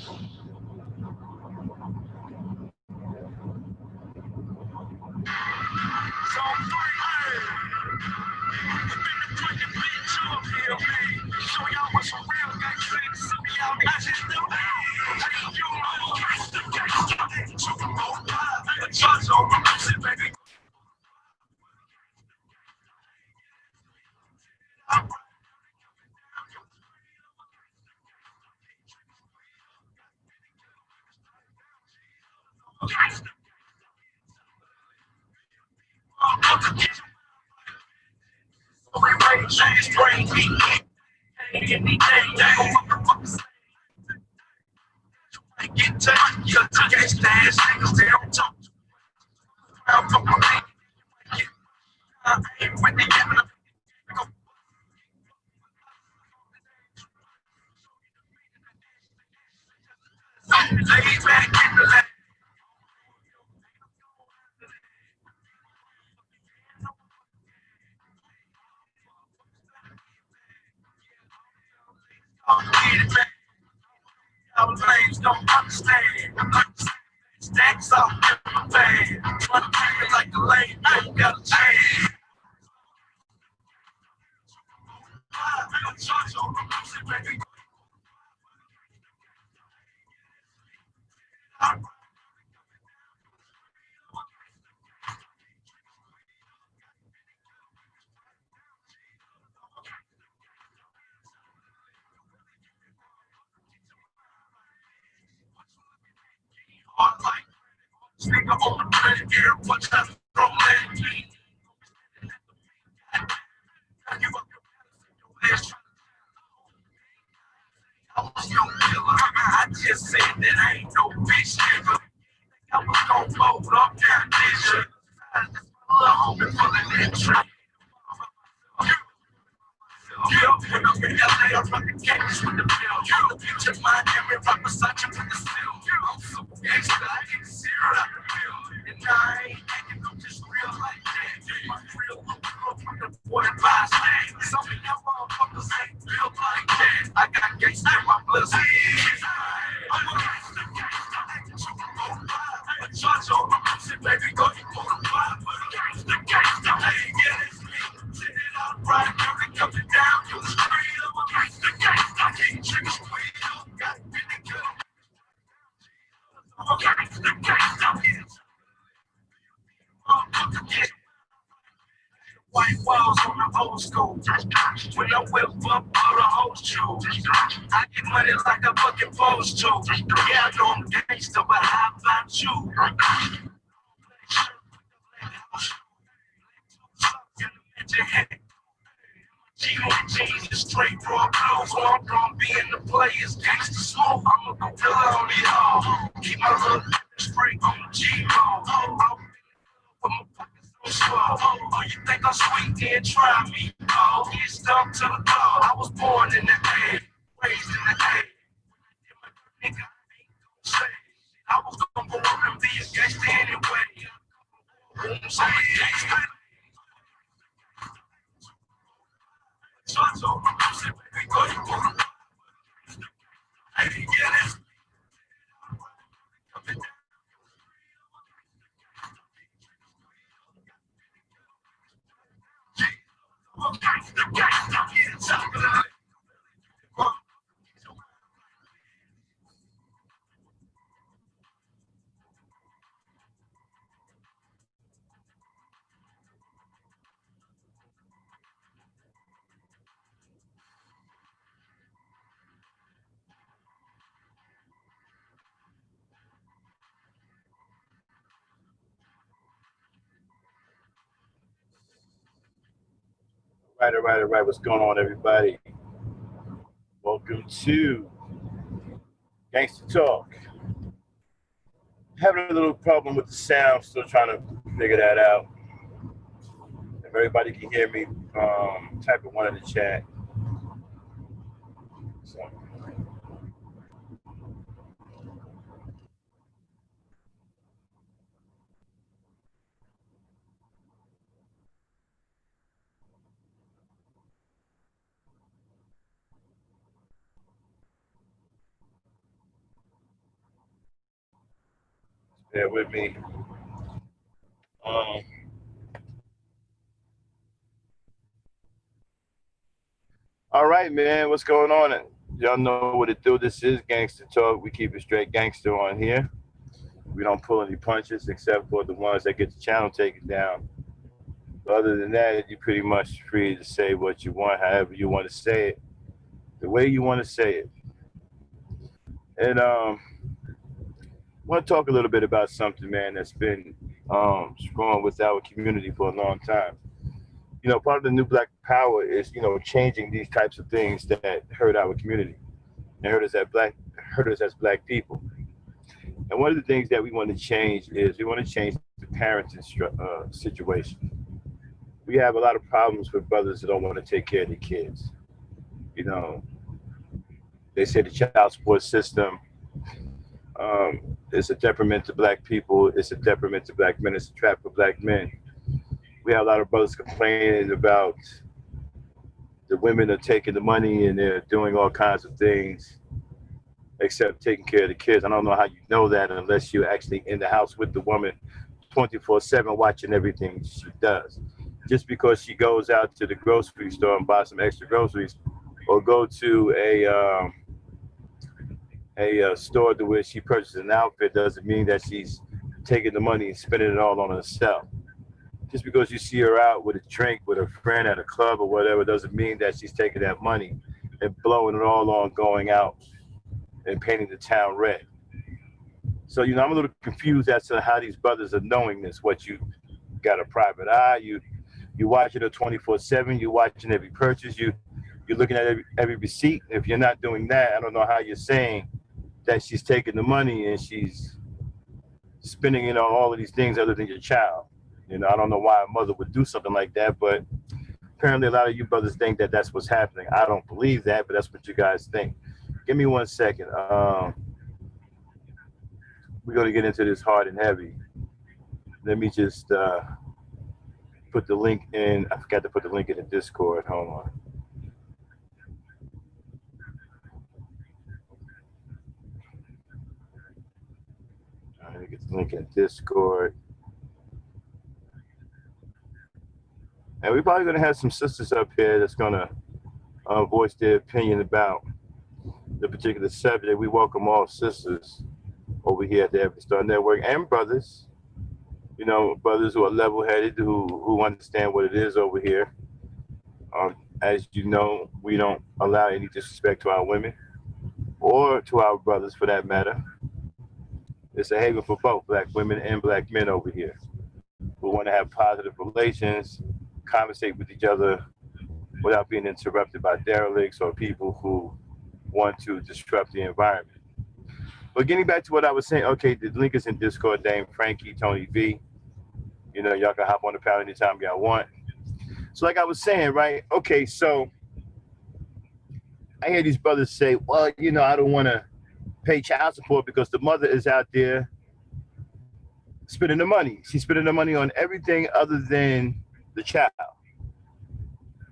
All right. What's going on, everybody? Welcome to Gangster Talk. Having a little problem with the sound, still trying to figure that out. If everybody can hear me, type of one in the chat. So. Bear with me. Um, all right, man. What's going on? Y'all know what it do. This is Gangster Talk. We keep it straight gangster on here. We don't pull any punches except for the ones that get the channel taken down. But other than that, you're pretty much free to say what you want, however you want to say it, the way you want to say it. And I want to talk a little bit about something, man, that's been strong with our community for a long time. Part of the new Black Power is, changing these types of things that hurt our community and hurt us as black people. And one of the things that we want to change is we want to change the parenting situation. We have a lot of problems with brothers that don't want to take care of their kids. You know, they say the child support system is a detriment to black people. It's a detriment to black men. It's a trap for black men. We have a lot of brothers complaining about the women are taking the money and they're doing all kinds of things except taking care of the kids. I don't know how you know that unless you're actually in the house with the woman 24/7 watching everything she does. Just because she goes out to the grocery store and buy some extra groceries or go to a store to where she purchases an outfit doesn't mean that she's taking the money and spending it all on herself. Just because you see her out with a drink with a friend at a club or whatever doesn't mean that she's taking that money and blowing it all on going out and painting the town red. So, I'm a little confused as to how these brothers are knowing this. What, you got a private eye, you watching her 24/7, you watching every purchase, you're looking at every receipt. If you're not doing that, I don't know how you're saying that she's taking the money and she's spending it on all of these things other than your child. I don't know why a mother would do something like that, but apparently a lot of you brothers think that that's what's happening. I don't believe that, but that's what you guys think. Give me 1 second. We're going to get into this hard and heavy. Let me just put the link in. I forgot to put the link in the Discord. Hold on. Let me get the link in Discord. And we're probably going to have some sisters up here that's going to voice their opinion about the particular subject. We welcome all sisters over here at the Every Star Network and brothers, brothers who are level-headed, who understand what it is over here. As you know, we don't allow any disrespect to our women or to our brothers for that matter. It's a haven for both black women and black men over here. We want to have positive relations, conversate with each other without being interrupted by derelicts or people who want to disrupt the environment. But getting back to what I was saying, okay, the link is in Discord, Dame Frankie, Tony V. Y'all can hop on the panel anytime y'all want. So like I was saying, right? Okay, so I hear these brothers say, well, I don't want to pay child support because the mother is out there spending the money. She's spending the money on everything other than the child.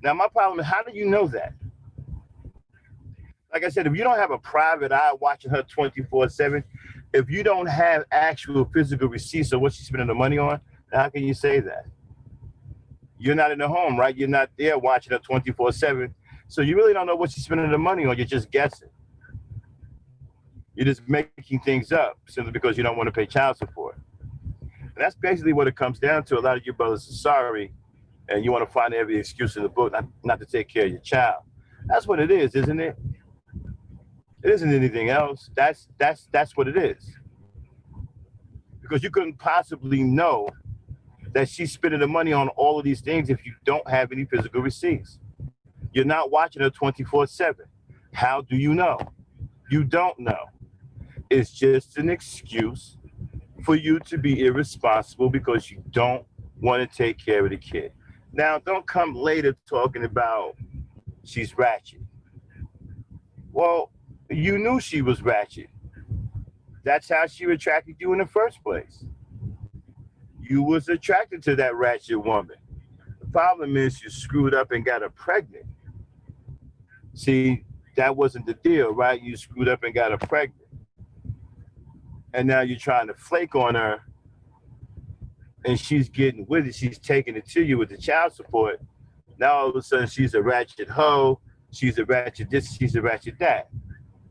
Now, my problem is, how do you know that? Like I said, if you don't have a private eye watching her 24/7, if you don't have actual physical receipts of what she's spending the money on, how can you say that? You're not in the home, right? You're not there watching her 24/7. So you really don't know what she's spending the money on. You're just guessing. You're just making things up simply because you don't want to pay child support. And that's basically what it comes down to. A lot of you brothers are sorry, and you want to find every excuse in the book not to take care of your child. That's what it is, isn't it? It isn't anything else. That's what it is. Because you couldn't possibly know that she's spending the money on all of these things if you don't have any physical receipts. You're not watching her 24/7. How do you know? You don't know. It's just an excuse for you to be irresponsible because you don't want to take care of the kid. Now, don't come later talking about she's ratchet. Well, you knew she was ratchet. That's how she attracted you in the first place. You was attracted to that ratchet woman. The problem is you screwed up and got her pregnant. See, that wasn't the deal, right? You screwed up and got her pregnant. and now you're trying to flake on her, and she's getting with it. She's taking it to you with the child support. Now all of a sudden she's a ratchet hoe. She's a ratchet this. She's a ratchet that.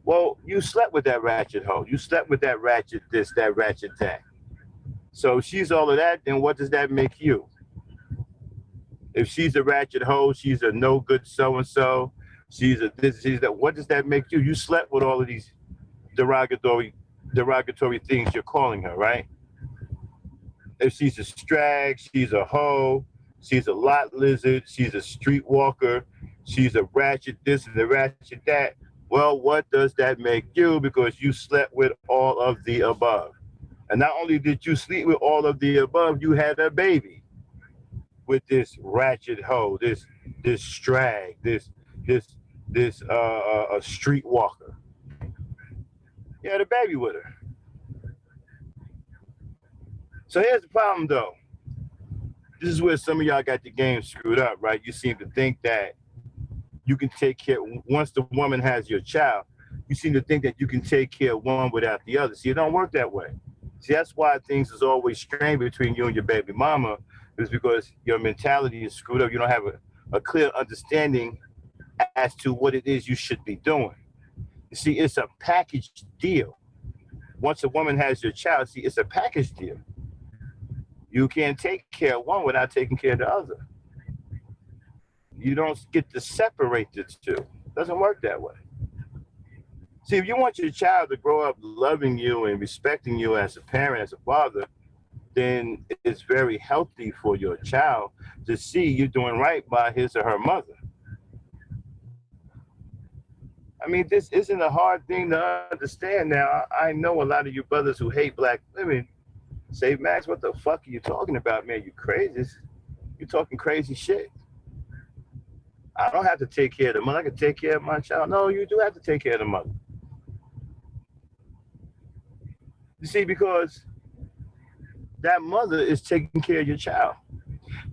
Well, you slept with that ratchet hoe. You slept with that ratchet this, that ratchet that. So she's all of that. Then what does that make you? If she's a ratchet hoe, she's a no good so and so. She's a this. She's that. What does that make you? You slept with all of these derogatory things you're calling her, right? If she's a strag, she's a hoe, she's a lot lizard, she's a streetwalker, she's a ratchet this and a ratchet that. Well, what does that make you? Because you slept with all of the above. And not only did you sleep with all of the above, you had a baby with this ratchet hoe, this strag, this a streetwalker. You had a baby with her. So here's the problem, though. This is where some of y'all got the game screwed up, right? You seem to think that you can take care, once the woman has your child, you seem to think that you can take care of one without the other. See, it don't work that way. See, that's why things is always strained between you and your baby mama, is because your mentality is screwed up. You don't have a clear understanding as to what it is you should be doing. You see, it's a package deal. Once a woman has your child, see, it's a package deal. You can't take care of one without taking care of the other. You don't get to separate the two. It doesn't work that way. See, if you want your child to grow up loving you and respecting you as a parent, as a father, then it's very healthy for your child to see you doing right by his or her mother. I mean, this isn't a hard thing to understand now. I know a lot of you brothers who hate black women say, Max, what the fuck are you talking about, man? You crazy. You're talking crazy shit. I don't have to take care of the mother. I can take care of my child. No, you do have to take care of the mother. You see, because that mother is taking care of your child.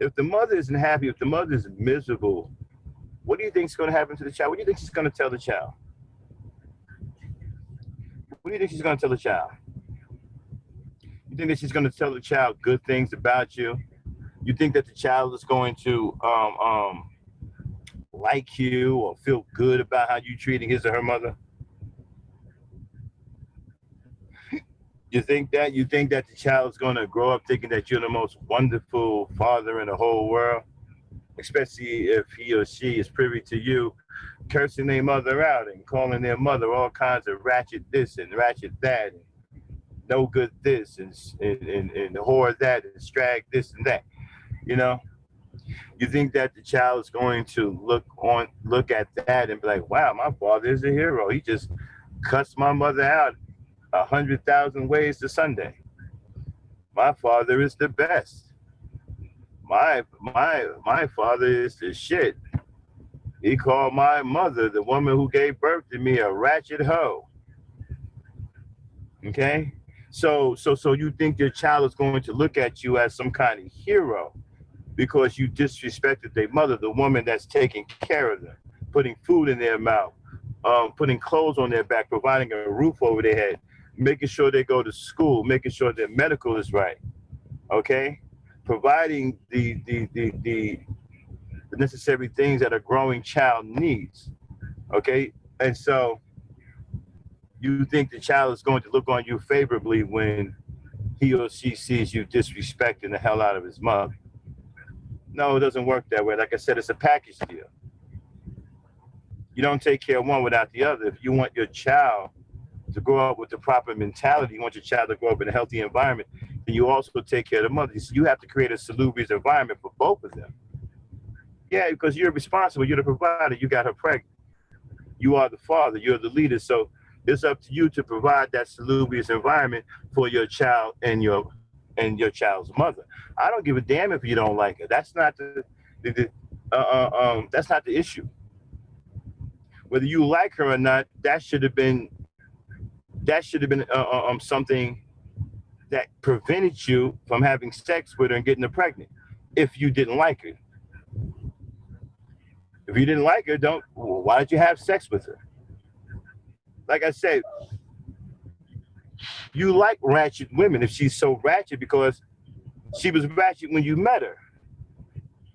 If the mother isn't happy, if the mother is miserable, what do you think is going to happen to the child? What do you think she's going to tell the child? What do you think she's going to tell the child? You think that she's going to tell the child good things about you? You think that the child is going to like you or feel good about how you're treating his or her mother? You think that the child is going to grow up thinking that you're the most wonderful father in the whole world, especially if he or she is privy to you cursing their mother out and calling their mother all kinds of ratchet this and ratchet that, and no good this and whore that and strag this and that. You know, you think that the child is going to look at that and be like, wow, my father is a hero. He just cussed my mother out 100,000 ways to Sunday. My father is the best. My father is the shit. He called my mother, the woman who gave birth to me, a ratchet hoe. Okay? So you think your child is going to look at you as some kind of hero because you disrespected their mother, the woman that's taking care of them, putting food in their mouth, putting clothes on their back, providing a roof over their head, making sure they go to school, making sure their medical is right, okay? Providing the necessary things that a growing child needs, okay? And so you think the child is going to look on you favorably when he or she sees you disrespecting the hell out of his mother. No, it doesn't work that way. Like I said, it's a package deal. You don't take care of one without the other. If you want your child to grow up with the proper mentality, you want your child to grow up in a healthy environment, then you also take care of the mother. So you have to create a salubrious environment for both of them. Yeah, because you're responsible. You're the provider. You got her pregnant. You are the father. You're the leader. So it's up to you to provide that salubrious environment for your child and your child's mother. I don't give a damn if you don't like her. That's not that's not the issue. Whether you like her or not, that should have been something that prevented you from having sex with her and getting her pregnant. If you didn't like her, if you didn't like her, why did you have sex with her? Like I said, You like ratchet women if she's so ratchet because she was ratchet when you met her.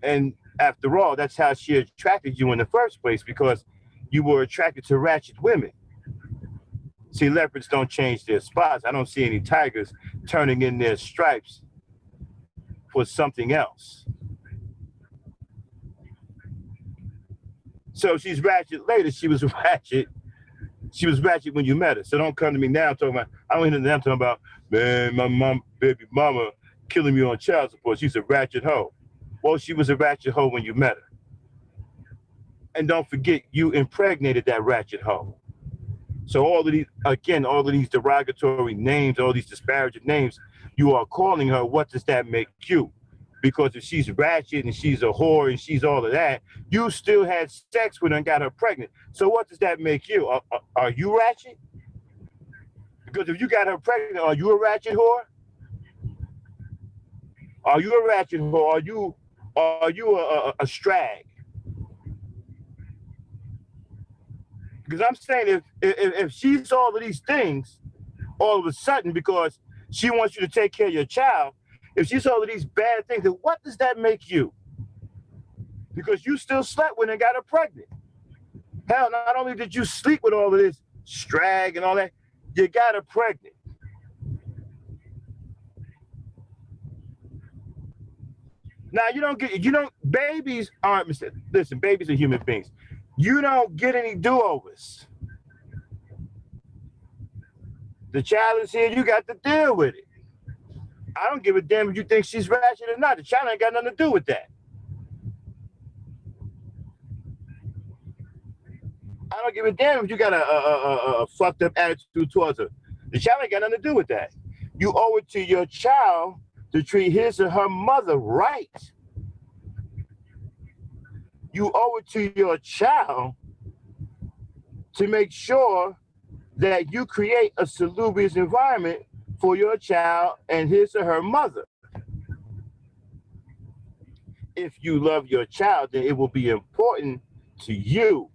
And after all, that's how she attracted you in the first place, because you were attracted to ratchet women. See, leopards don't change their spots. I don't see any tigers turning in their stripes for something else. So she's ratchet later. She was ratchet. She was ratchet when you met her. So don't come to me now talking about, I don't hear them talking about, man, my mom, baby mama killing me on child support. She's a ratchet hoe. Well, she was a ratchet hoe when you met her. And don't forget, you impregnated that ratchet hoe. So all of these, again, all of these derogatory names, all these disparaging names, you are calling her, what does that make you? Because if she's ratchet and she's a whore and she's all of that, you still had sex with her and got her pregnant. So what does that make you? Are you ratchet? Because if you got her pregnant, are you a ratchet whore? Are you a ratchet whore? Are you a strag? Because I'm saying if she's all of these things, all of a sudden, because she wants you to take care of your child, if she's all of these bad things, then what does that make you? Because you still slept with her and got her pregnant. Hell, not only did you sleep with all of this strag and all that, you got her pregnant. Now, babies aren't, listen, babies are human beings. You don't get any do-overs. The child is here, you got to deal with it. I don't give a damn if you think she's ratchet or not. The child ain't got nothing to do with that. I don't give a damn if you got a fucked up attitude towards her. The child ain't got nothing to do with that. You owe it to your child to treat his or her mother right. You owe it to your child to make sure that you create a salubrious environment for your child and his or her mother. If you love your child, then it will be important to you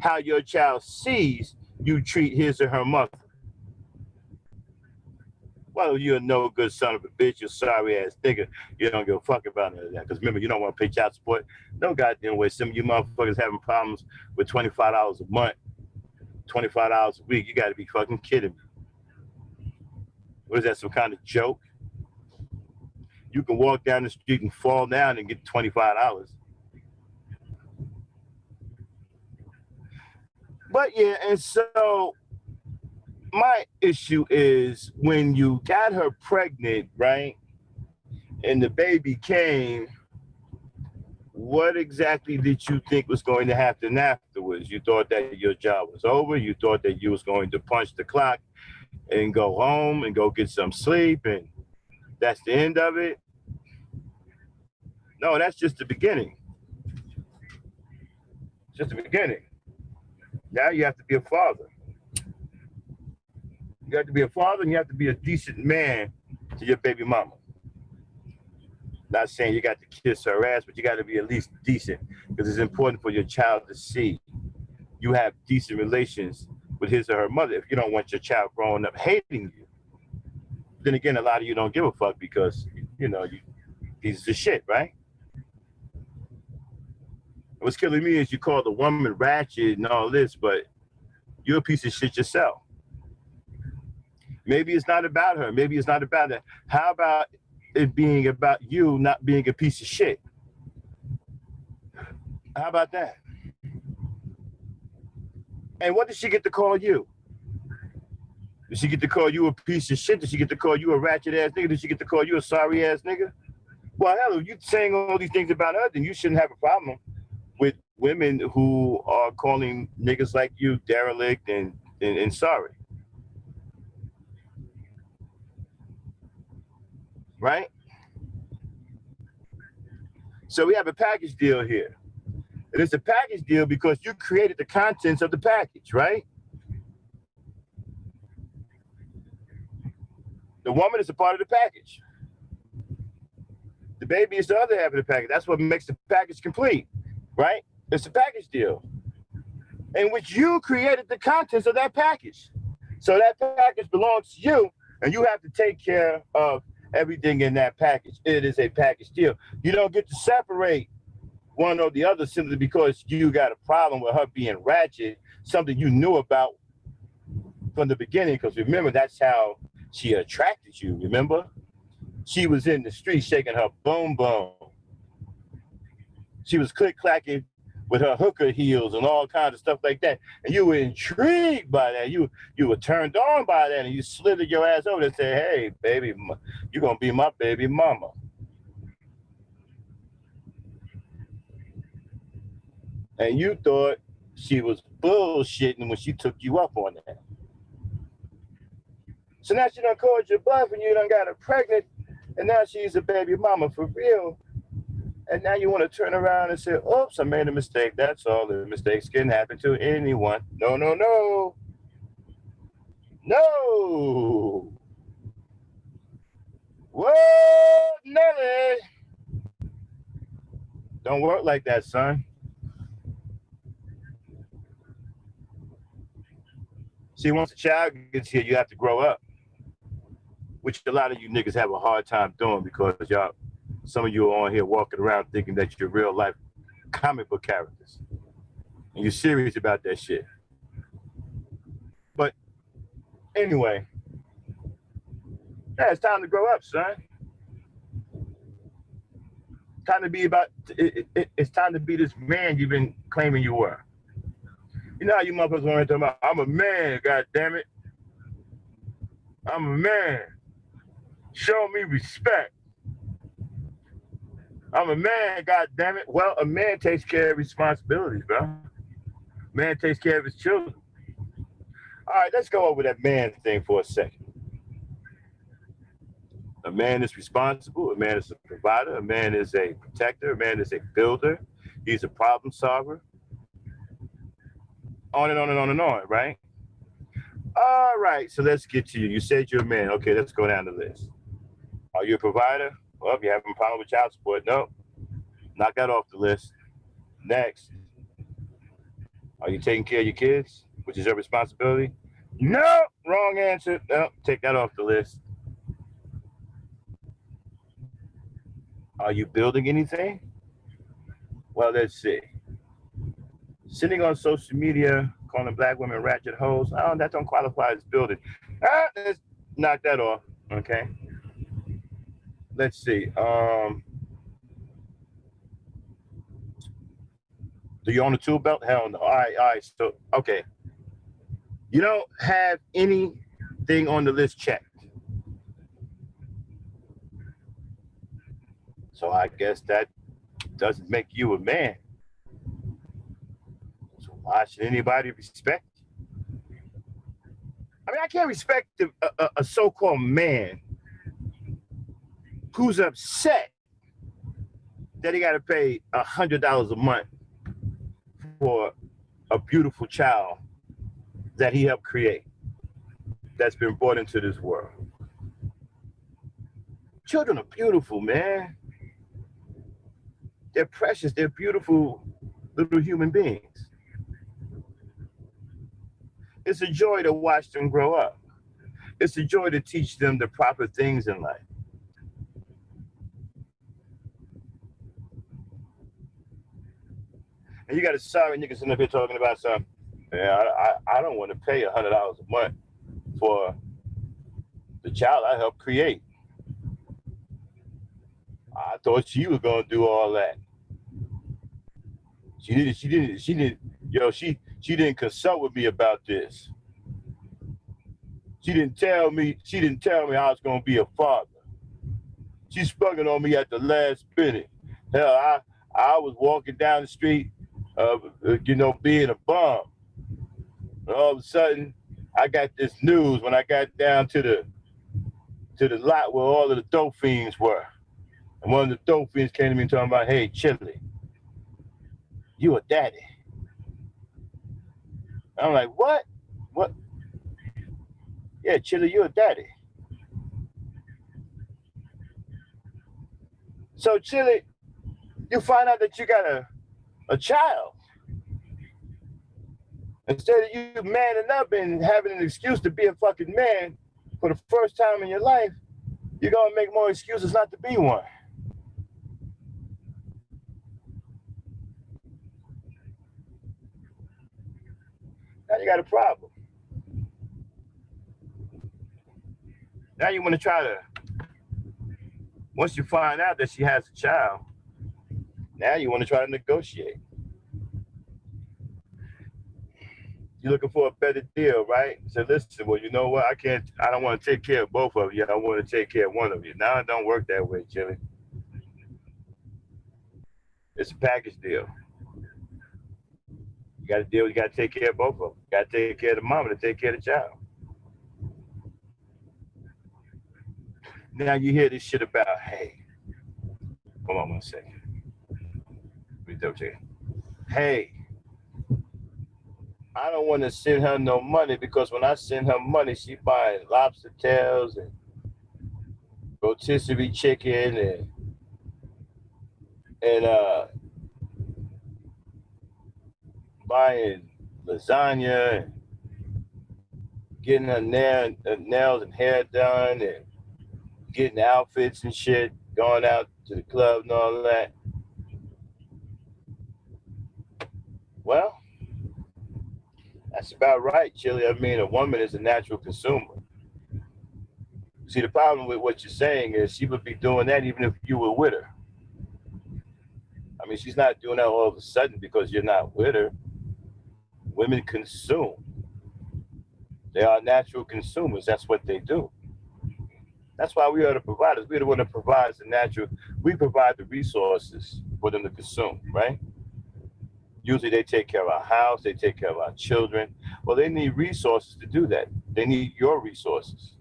how your child sees you treat his or her mother. Well, you're a no good son of a bitch, you sorry ass nigga. You don't give a fuck about none of that. Because remember, you don't want to pay child support. No goddamn way. Some of you motherfuckers having problems with $25 a month, $25 a week. You got to be fucking kidding me. What is that, some kind of joke? You can walk down the street and fall down and get $25. But yeah, and so my issue is when you got her pregnant, right? And the baby came, what exactly did you think was going to happen afterwards? You thought that your job was over? You thought that you was going to punch the clock and go home and go get some sleep and that's the end of it? No, that's just the beginning. Just the beginning. Now you have to be a father. You have to be a father and you have to be a decent man to your baby mama. Not saying you got to kiss her ass, but you got to be at least decent, because it's important for your child to see you have decent relations with his or her mother if you don't want your child growing up hating you. Then again, a lot of you don't give a fuck because, you pieces of shit, right? What's killing me is you call the woman ratchet and all this, but you're a piece of shit yourself. Maybe it's not about her. Maybe it's not about that. How about it being about you not being a piece of shit? How about that? And what does she get to call you? Does she get to call you a piece of shit? Does she get to call you a ratchet ass nigga? Does she get to call you a sorry ass nigga? Well, hell, if you're saying all these things about her, then you shouldn't have a problem with women who are calling niggas like you derelict and sorry. Right? So we have a package deal here. And it's a package deal because you created the contents of the package, right? The woman is a part of the package. The baby is the other half of the package. That's what makes the package complete, right? It's a package deal in which you created the contents of that package. So that package belongs to you, And you have to take care of everything in that package. It is a package deal. You don't get to separate one or the other simply because you got a problem with her being ratchet, something you knew about from the beginning. Because remember, that's how she attracted you. Remember? She was in the street shaking her boom boom. She was click clacking with her hooker heels and all kinds of stuff like that. And you were intrigued by that. You were turned on by that, and you slithered your ass over and said, "Hey, baby, you're gonna be my baby mama." And you thought she was bullshitting when she took you up on that. So now she done called your bluff and you done got her pregnant, and now she's a baby mama for real. And now you want to turn around and say, oops, I made a mistake. That's all. The mistakes can happen to anyone. No, no, no. No. Whoa, Nelly. Don't work like that, son. See, once a child gets here, you have to grow up, which a lot of you niggas have a hard time doing because y'all, some of you are on here walking around thinking that you're real life comic book characters. And you're serious about that shit. But anyway, yeah, it's time to grow up, son. Time to be it's time to be this man you've been claiming you were. You know how you motherfuckers want to talk about, I'm a man, god damn it. I'm a man. Show me respect. I'm a man, god damn it. Well, a man takes care of responsibilities, bro. Man takes care of his children. All right, let's go over that man thing for a second. A man is responsible. A man is a provider. A man is a protector. A man is a builder. He's a problem solver. On and on and on and on, right? All right, so let's get to you. You said you're a man. Okay, let's go down the list. Are you a provider? Well, if you're having a problem with child support, no. Knock that off the list. Next. Are you taking care of your kids, which is your responsibility? No, wrong answer. No, take that off the list. Are you building anything? Well, let's see. Sitting on social media, calling black women ratchet hoes, oh, that don't qualify as building. Let's knock that off, okay? Let's see. Do you own a tool belt? Hell no. All right. So, okay. You don't have anything on the list checked. So I guess that doesn't make you a man. So why should anybody respect you? I mean, I can't respect a so-called man who's upset that he got to pay $100 a month for a beautiful child that he helped create, that's been brought into this world. Children are beautiful, man. They're precious. They're beautiful little human beings. It's a joy to watch them grow up. It's a joy to teach them the proper things in life. And you got a sorry nigga sitting up here talking about something. Yeah, I don't want to pay $100 a month for the child I helped create. I thought she was gonna do all that. She didn't consult with me about this. She didn't tell me I was gonna be a father. She sprung it on me at the last minute. Hell, I was walking down the street, being a bum. And all of a sudden, I got this news when I got down to the lot where all of the dope fiends were. And one of the dope fiends came to me talking about, hey, Chili, you a daddy. I'm like, what? What? Yeah, Chili, you a daddy. So, Chili, you find out that you got a child. Instead of you manning up and having an excuse to be a fucking man, for the first time in your life, you're gonna make more excuses not to be one. Now you got a problem. Now you want to try to, once you find out that she has a child, now you want to try to negotiate. You're looking for a better deal, right? So listen, well, you know what? I don't want to take care of both of you. I want to take care of one of you. Now it don't work that way, Chili. It's a package deal. You got to deal. You got to take care of both of them. You got to take care of the mama to take care of the child. Now you hear this shit about, hey, hold on 1 second. Let me double check. Hey, I don't want to send her no money because when I send her money, she buying lobster tails and rotisserie chicken and buying lasagna and getting her nails and hair done and getting outfits and shit, going out to the club and all that. Well, that's about right, Chili. I mean, a woman is a natural consumer. See, the problem with what you're saying is she would be doing that even if you were with her. I mean, she's not doing that all of a sudden because you're not with her. Women consume. They are natural consumers. That's what they do. That's why we are the providers. We're the one that provides the natural. We provide the resources for them to consume, right? Usually they take care of our house. They take care of our children. Well, they need resources to do that. They need your resources.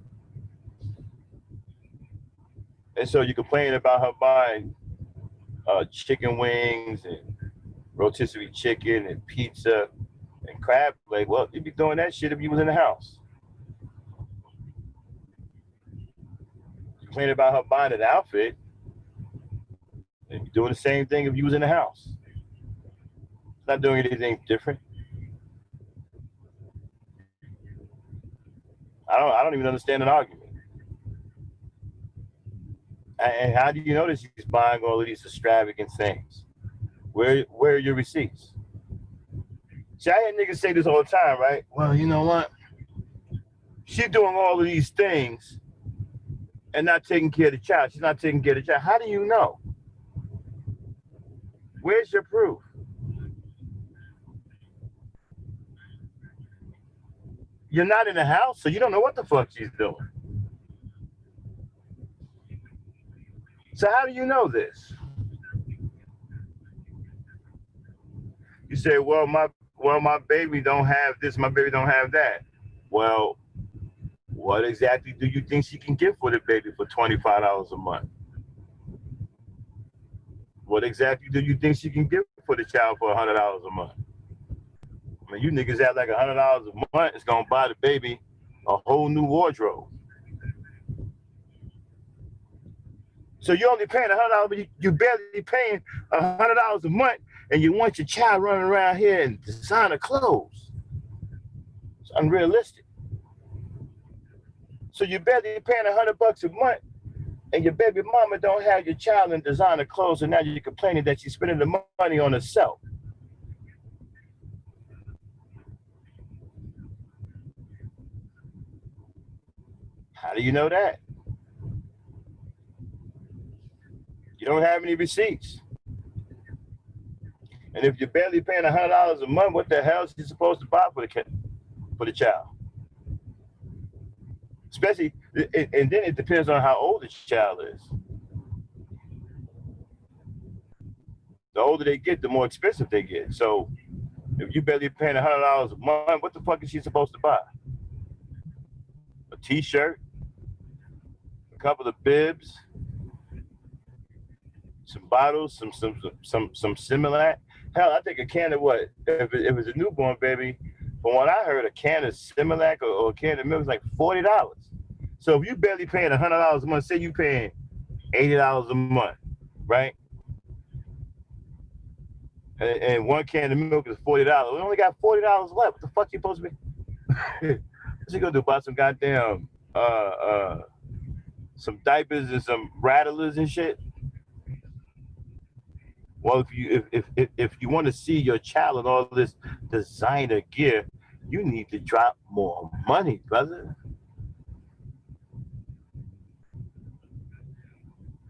And so you complain about her buying chicken wings and rotisserie chicken and pizza and crab leg. Well, you'd be doing that shit if you was in the house. Complain about her buying an outfit, and you're doing the same thing if you was in the house. It's not doing anything different. I don't even understand an argument. And how do you know that she's buying all of these extravagant things? Where are your receipts? See, I hear niggas say this all the time, right? Well, you know what? She's doing all of these things and not taking care of the child. She's not taking care of the child. How do you know? Where's your proof? You're not in the house, so you don't know what the fuck she's doing. So how do you know this? You say, well, my baby don't have this, my baby don't have that. Well, what exactly do you think she can get for the baby for $25 a month? What exactly do you think she can get for the child for $100 a month? I mean, you niggas act like $100 a month is gonna buy the baby a whole new wardrobe. So you're only paying $100, but you barely paying $100 a month, and you want your child running around here in designer clothes. It's unrealistic. So you're barely paying $100 a month, and your baby mama don't have your child in designer clothes, and now you're complaining that she's spending the money on herself. How do you know that? You don't have any receipts. And if you're barely paying $100 a month, what the hell is she supposed to buy for the child? Especially, and then it depends on how old the child is. The older they get, the more expensive they get. So if you barely paying $100 a month, what the fuck is she supposed to buy? A t-shirt, a couple of bibs, some bottles, some Similac. Hell, I think a can of what? If it's a newborn baby, from what I heard, a can of Similac or a can of milk is like $40. So if you barely paying $100 a month, say you paying $80 a month, right? And one can of milk is $40. We only got $40 left. What the fuck you supposed to be? What's you gonna do? Buy some goddamn some diapers and some rattlers and shit. Well, if you want to see your child and all this designer gear, you need to drop more money, brother.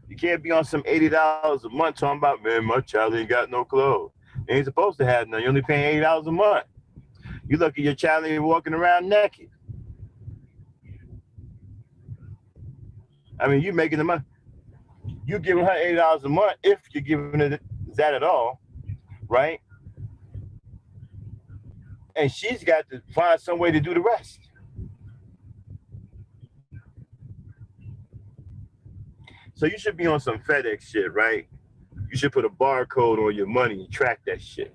You can't be on some $80 a month talking about, man, my child ain't got no clothes. They ain't supposed to have none. You're only paying $80 a month. You look at your child and you're walking around naked. I mean, you making the money. You giving her $80 a month if you're giving it that at all, right? And she's got to find some way to do the rest. So you should be on some FedEx shit, right? You should put a barcode on your money and track that shit.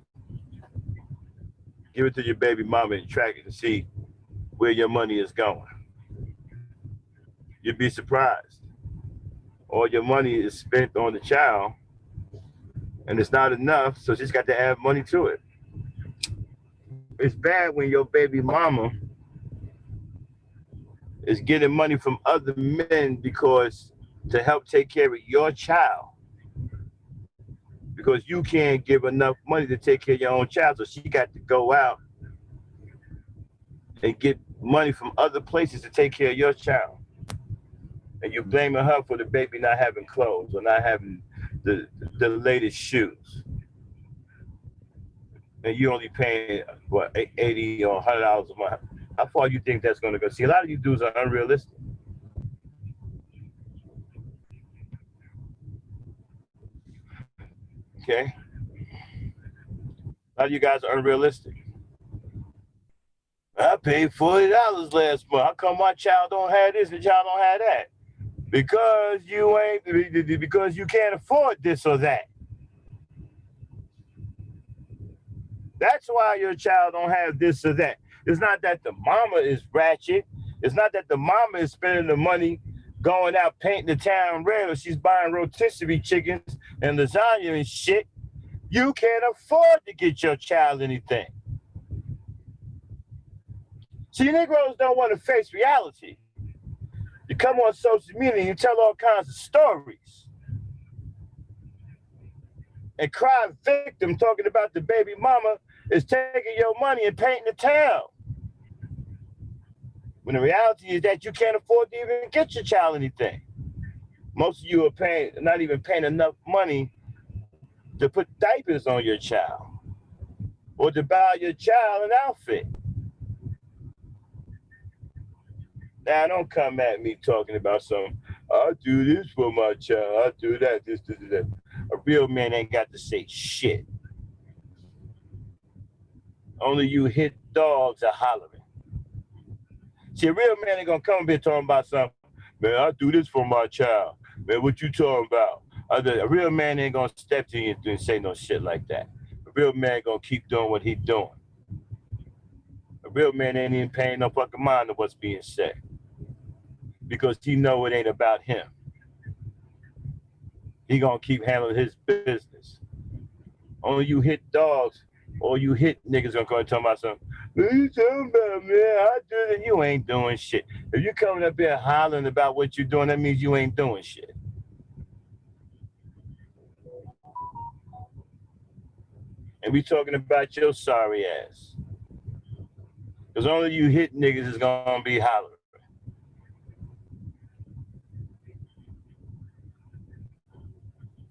Give it to your baby mama and track it to see where your money is going. You'd be surprised. All your money is spent on the child, and it's not enough, so she's got to add money to it. It's bad when your baby mama is getting money from other men because to help take care of your child, because you can't give enough money to take care of your own child, so she got to go out and get money from other places to take care of your child. And you're blaming her for the baby not having clothes or not having the latest shoes. And you only paying what, $80 or $100 a month. How far you think that's going to go? See, a lot of you dudes are unrealistic. Okay, a lot of you guys are unrealistic. I paid $40 last month. How come my child don't have this and child don't have that? Because you can't afford this or that. That's why your child don't have this or that. It's not that the mama is ratchet. It's not that the mama is spending the money going out painting the town red, or she's buying rotisserie chickens and lasagna and shit. You can't afford to get your child anything. See, Negroes don't want to face reality. You come on social media and you tell all kinds of stories and cry victim talking about the baby mama is taking your money and painting the town. When the reality is that you can't afford to even get your child anything. Most of you are not even paying enough money to put diapers on your child or to buy your child an outfit. Now, don't come at me talking about I'll do this for my child, I'll do that, this, that. A real man ain't got to say shit. Only you hit dogs are hollering. See, a real man ain't gonna come up here talking about something. Man, I'll do this for my child. Man, what you talking about? A real man ain't gonna step to you and say no shit like that. A real man gonna keep doing what he doing. A real man ain't even paying no fucking mind to what's being said, because he know it ain't about him. He gonna keep handling his business. Only you hit dogs or you hit niggas gonna come and talk about something. What you talking about, man? I do that. You ain't doing shit. If you coming up here hollering about what you doing, that means you ain't doing shit. And we talking about your sorry ass. Because only you hit niggas is gonna be hollering.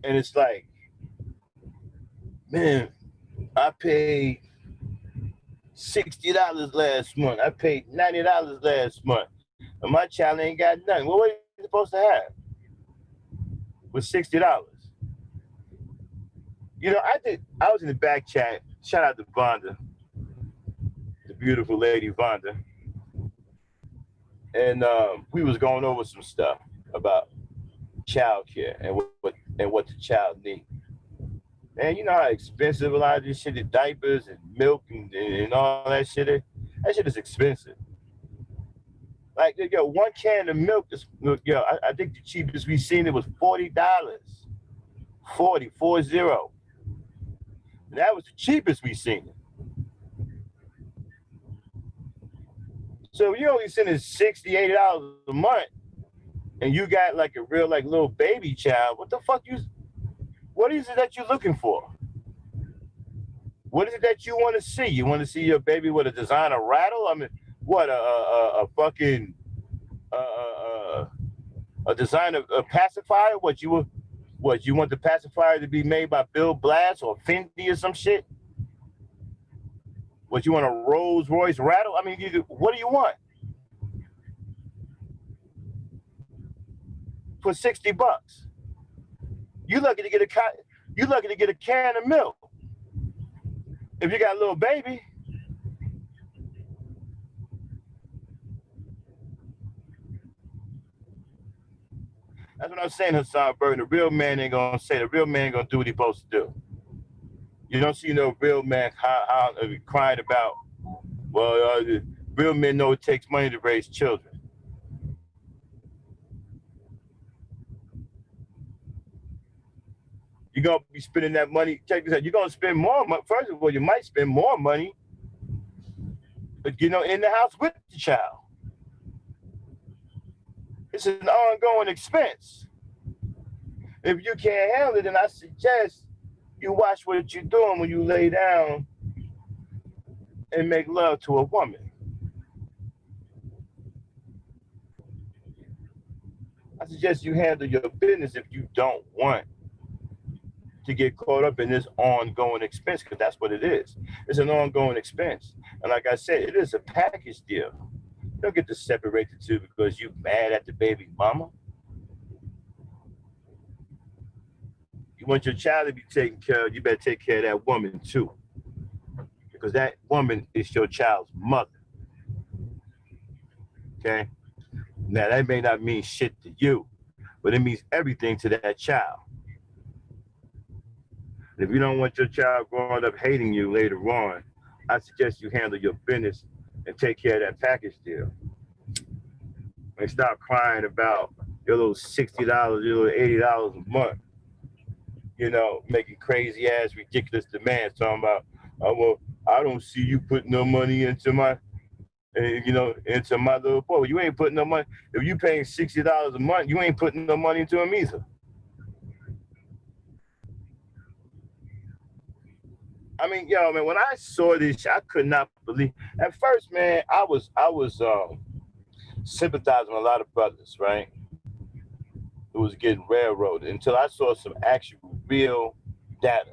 And it's like, man, I paid $60 last month. I paid $90 last month. And my child ain't got nothing. Well, what are you supposed to have with $60? You know, I was in the back chat. Shout out to Vonda, the beautiful lady Vonda. And we was going over some stuff about child care and what the child needs. Man, you know how expensive a lot of this shit is, diapers and milk and all that shit is? That shit is expensive. Like, yo, one can of milk is, yo, I think the cheapest we seen it was $40. 40. And that was the cheapest we seen it. So if you only sending $60, $80 a month, and you got like a real like little baby child, what the fuck you? What is it that you're looking for? What is it that you want to see? You want to see your baby with a designer rattle? I mean, what a fucking a designer a pacifier? What you want the pacifier to be made by Bill Blass or Fendi or some shit? What you want a Rolls Royce rattle? I mean, what do you want for $60? You lucky to get a can of milk. If you got a little baby. That's what I'm saying, Hassan Burton. The real man ain't gonna say. The real man ain't gonna do what he's supposed to do. You don't see no real man crying about. Well, real men know it takes money to raise children. You're gonna be spending that money. Check this out. You're gonna spend more money. First of all, you might spend more money, but in the house with the child. It's an ongoing expense. If you can't handle it, then I suggest you watch what you're doing when you lay down and make love to a woman. I suggest you handle your business if you don't want to get caught up in this ongoing expense, because that's what it is. It's an ongoing expense. And like I said, it is a package deal. You don't get to separate the two because you mad at the baby mama. You want your child to be taken care of, you better take care of that woman too. Because that woman is your child's mother. Okay? Now, that may not mean shit to you, but it means everything to that child. And if you don't want your child growing up hating you later on, I suggest you handle your business and take care of that package deal. And stop crying about your little $60, your little $80 a month. Making crazy ass ridiculous demands, talking about, well, I don't see you putting no money into my little boy. Well, you ain't putting no money. If you paying $60 a month, you ain't putting no money into him either. I mean, man, when I saw this, I could not believe. At first, man, I was sympathizing with a lot of brothers, right? Who was getting railroaded until I saw some actual real data,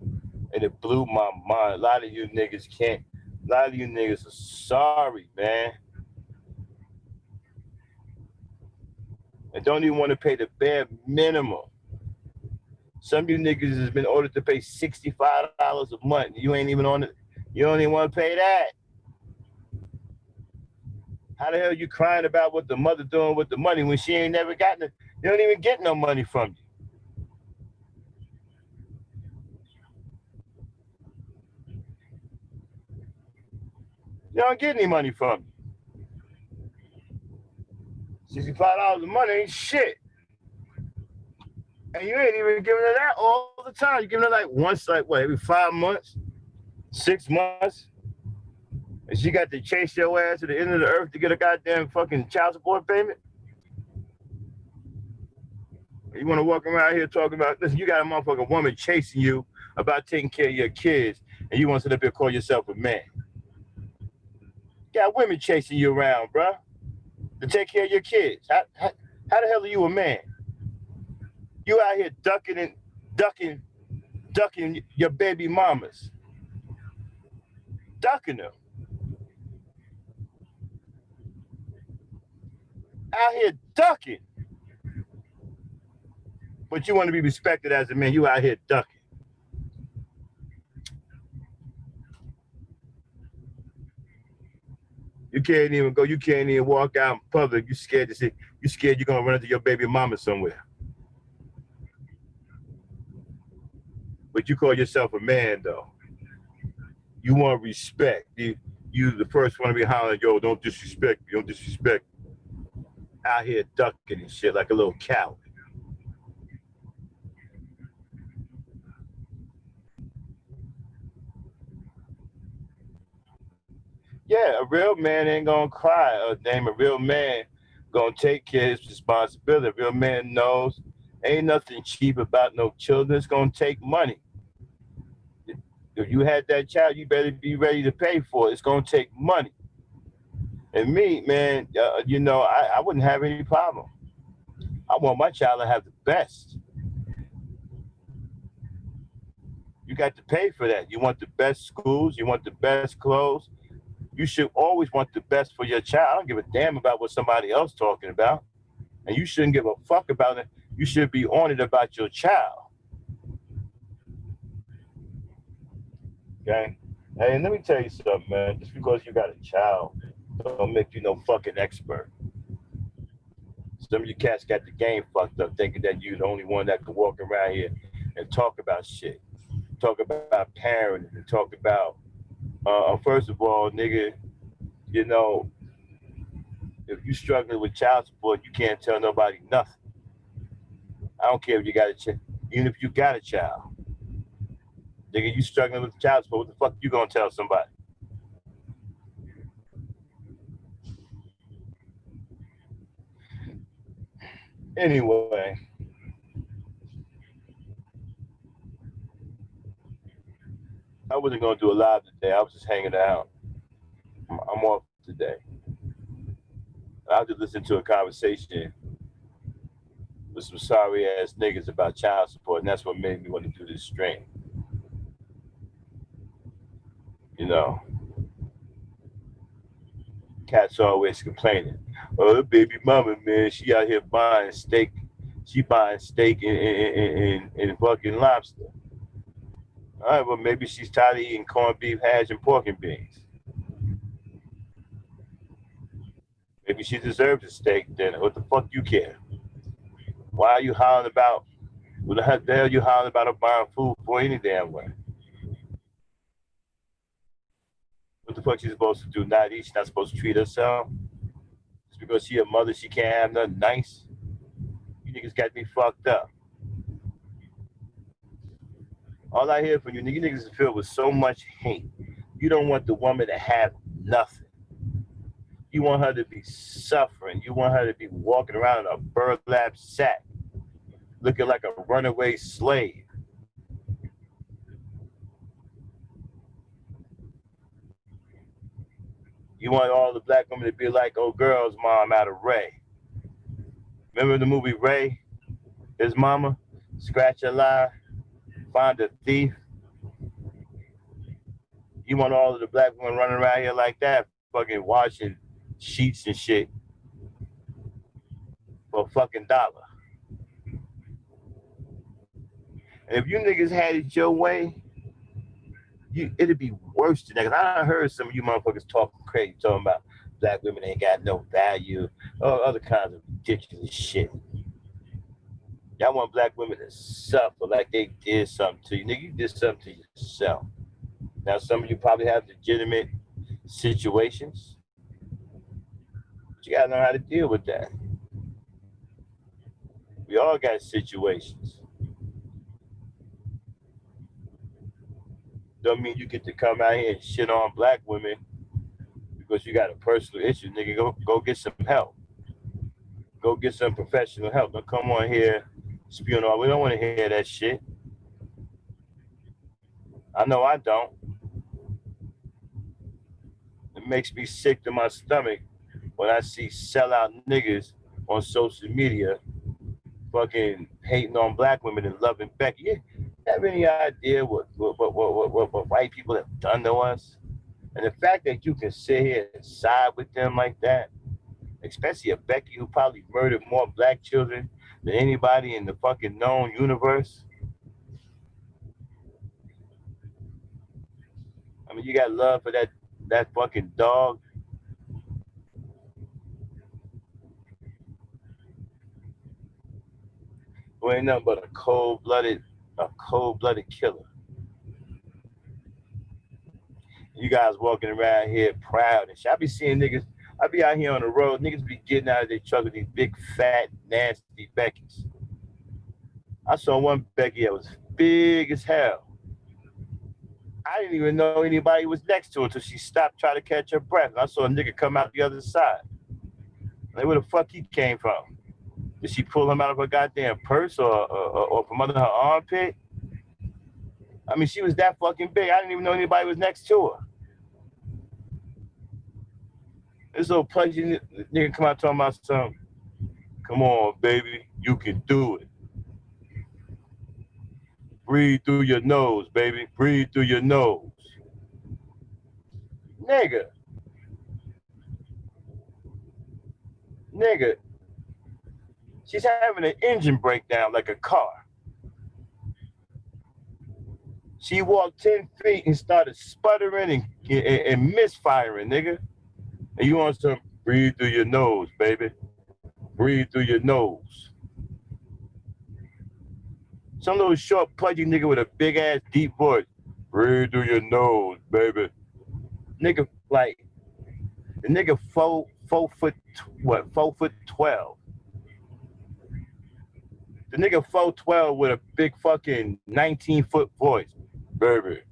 and it blew my mind. A lot of you niggas are sorry, man, and don't even want to pay the bare minimum. Some of you niggas has been ordered to pay $65 a month. You ain't even on it. You don't even want to pay that. How the hell you crying about what the mother doing with the money when she ain't never gotten it? You don't even get no money from you. You don't get any money from you. $65 a month ain't shit. And you ain't even giving her that all the time. You're giving her like once, like what, every 5 months, 6 months. And she got to chase your ass to the end of the earth to get a goddamn fucking child support payment. You want to walk around here talking about, listen, you got a motherfucking woman chasing you about taking care of your kids, and you want to sit up here and call yourself a man. You got women chasing you around, bro, to take care of your kids. How the hell are you a man? You out here ducking your baby mamas. Ducking them. Out here ducking. But you want to be respected as a man. You out here ducking. You can't even go. You can't even walk out in public. You scared to see. You scared you're gonna run into your baby mama somewhere. But you call yourself a man, though. You want respect. You the first one to be hollering, yo, don't disrespect me. Don't disrespect me. Out here ducking and shit like a little cow. Yeah, a real man ain't gonna cry. A real man gonna take care of his responsibility. A real man knows ain't nothing cheap about no children. It's gonna take money. If you had that child, you better be ready to pay for it. It's gonna take money. And me, man, I wouldn't have any problem. I want my child to have the best. You got to pay for that. You want the best schools. You want the best clothes. You should always want the best for your child. I don't give a damn about what somebody else talking about. And you shouldn't give a fuck about it. You should be on it about your child. Okay? Hey, and let me tell you something, man. Just because you got a child don't make you no fucking expert. Some of you cats got the game fucked up thinking that you're the only one that can walk around here and talk about shit. Talk about parenting and talk about first of all, nigga, you know, if you struggling with child support, you can't tell nobody nothing. I don't care if you got a child, even if you got a child. Nigga, you struggling with child support, what the fuck you gonna tell somebody? Anyway, I wasn't gonna do a live today. I was just hanging out. I'm off today. I just listened to a conversation with some sorry ass niggas about child support, and that's what made me want to do this stream. You know, cats always complaining. Oh, the baby mama, man, she out here buying steak. She buying steak and fucking lobster. All right, well, maybe she's tired of eating corned beef hash and pork and beans. Maybe she deserves a steak. Then what the fuck you care? Why are you hollering about? What the hell are you hollering about her buying food for any damn way? What the fuck she's supposed to do? Not eat? She's not supposed to treat herself? Just because she a mother, she can't have nothing nice? You niggas got me fucked up. All I hear from you niggas is filled with so much hate. You don't want the woman to have nothing. You want her to be suffering. You want her to be walking around in a burlap sack, looking like a runaway slave. You want all the black women to be like, oh, girl's mom out of Ray. Remember the movie Ray? His mama? Scratch a lie, find a thief. You want all of the black women running around here like that, fucking washing sheets and shit for a fucking dollar. And if you niggas had it your way, it'd be worse than that. Cause I heard some of you motherfuckers talking crazy, talking about black women ain't got no value, or other kinds of ridiculous shit. Y'all want black women to suffer like they did something to you. Nigga, you did something to yourself. Now, some of you probably have legitimate situations, but you gotta know how to deal with that. We all got situations. Don't mean you get to come out here and shit on black women because you got a personal issue. Nigga, go get some help. Go get some professional help. Don't come on here spewing on. We don't want to hear that shit. I know I don't. It makes me sick to my stomach when I see sellout niggas on social media fucking hating on black women and loving Becky. You have any idea what white people have done to us? And the fact that you can sit here and side with them like that, especially a Becky who probably murdered more black children than anybody in the fucking known universe. I mean, you got love for that fucking dog. Who ain't nothing but a cold-blooded killer. You guys walking around here proud and shit. I be seeing niggas, I be out here on the road, niggas be getting out of their truck with these big, fat, nasty Beckys. I saw one Becky that was big as hell. I didn't even know anybody was next to her until she stopped trying to catch her breath. And I saw a nigga come out the other side. Like, where the fuck he came from? Did she pull him out of her goddamn purse or from under her armpit? I mean, she was that fucking big. I didn't even know anybody was next to her. This little pudgy nigga come out talking about something. Come on, baby, you can do it. Breathe through your nose, baby. Breathe through your nose. Nigga. Nigga. She's having an engine breakdown like a car. She walked 10 feet and started sputtering and misfiring, nigga. And you want to breathe through your nose, baby. Breathe through your nose. Some little short, pudgy nigga with a big ass deep voice. Breathe through your nose, baby. Nigga, like, the nigga 4 foot 12. The nigga 4'12" with a big fucking 19-foot voice. Baby,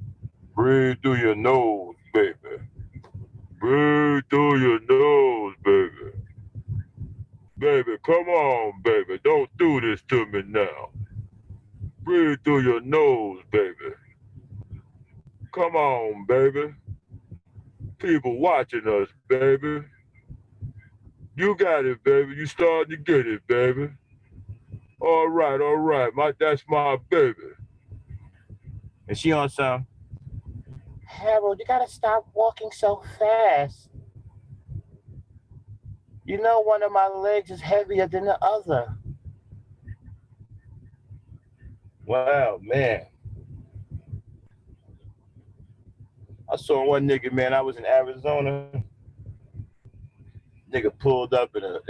breathe through your nose, baby. Breathe through your nose, baby. Baby, come on, baby. Don't do this to me now. Breathe through your nose, baby. Come on, baby. People watching us, baby. You got it, baby. You starting to get it, baby. All right. That's my baby. And she on some, Harold, you gotta stop walking so fast. You know one of my legs is heavier than the other. Wow, man. I saw one nigga, man. I was in Arizona. Nigga pulled up in a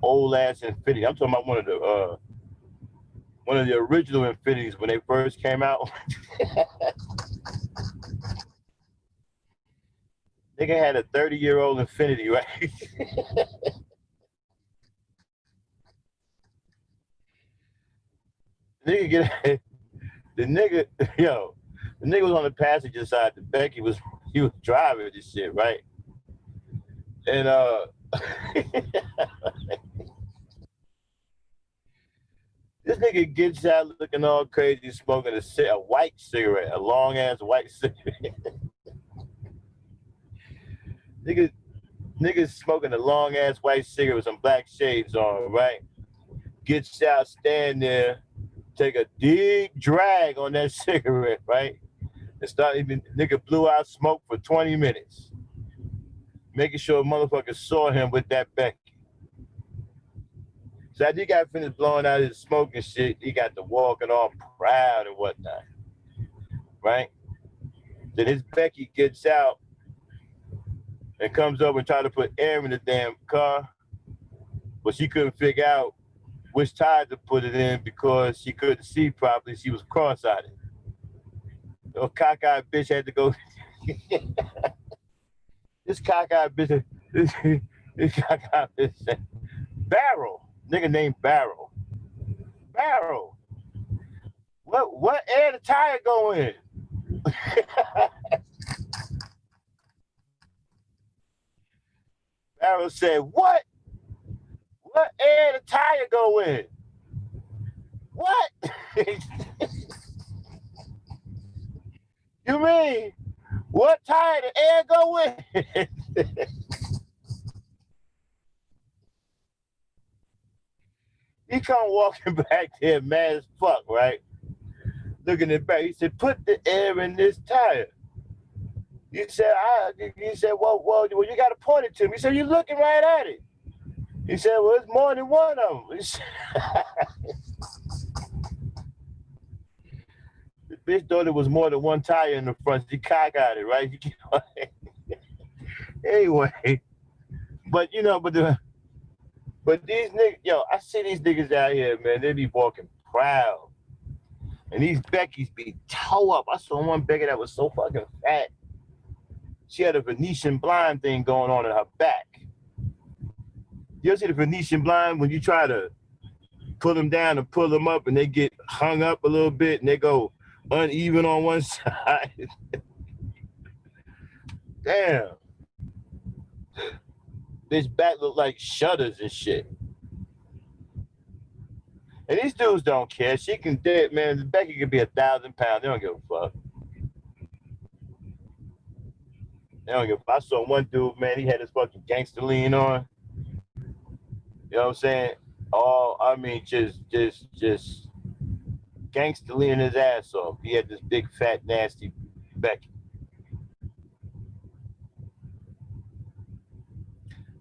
old ass Infiniti. I'm talking about one of the original Infinitis when they first came out. Nigga had a 30-year-old Infiniti, right? The nigga was on the passenger side. The Becky was driving this shit, right? And this nigga gets out looking all crazy, smoking a white cigarette, a long ass white cigarette. Nigga smoking a long ass white cigarette with some black shades on, right? Gets out, stand there, take a deep drag on that cigarette, right? And nigga blew out smoke for 20 minutes. Making sure motherfuckers saw him with that Becky. So after he got finished blowing out his smoke and shit, he got to walking all proud and whatnot, right? Then his Becky gets out and comes up and try to put air in the damn car, but she couldn't figure out which tire to put it in because she couldn't see properly. She was cross-eyed. The cockeyed bitch had to go. This cockeyed bitch said, Barrel, nigga named Barrel. Barrel, what air the tire go in? Barrel said, what air the tire go in? What? You mean, what tire the air go in? He come walking back there mad as fuck, right? Looking at back, he said, put the air in this tire. He said, well, you got to point it to me. He said, you're looking right at it. He said, well, it's more than one of them. The bitch thought it was more than one tire in the front. She cockeyed it, right? Anyway, but these niggas, I see these niggas out here, man. They be walking proud. And these Beckys be toe up. I saw one Becky that was so fucking fat. She had a Venetian blind thing going on in her back. You ever see the Venetian blind when you try to pull them down and pull them up and they get hung up a little bit and they go uneven on one side. Damn. This back look like shutters and shit. And these dudes don't care. She can dead, man. Becky could be 1,000 pounds. They don't give a fuck. They don't give a fuck. I saw one dude, man, he had his fucking gangster lean on. You know what I'm saying? Oh, I mean, just gangster leaning his ass off. He had this big, fat, nasty Becky.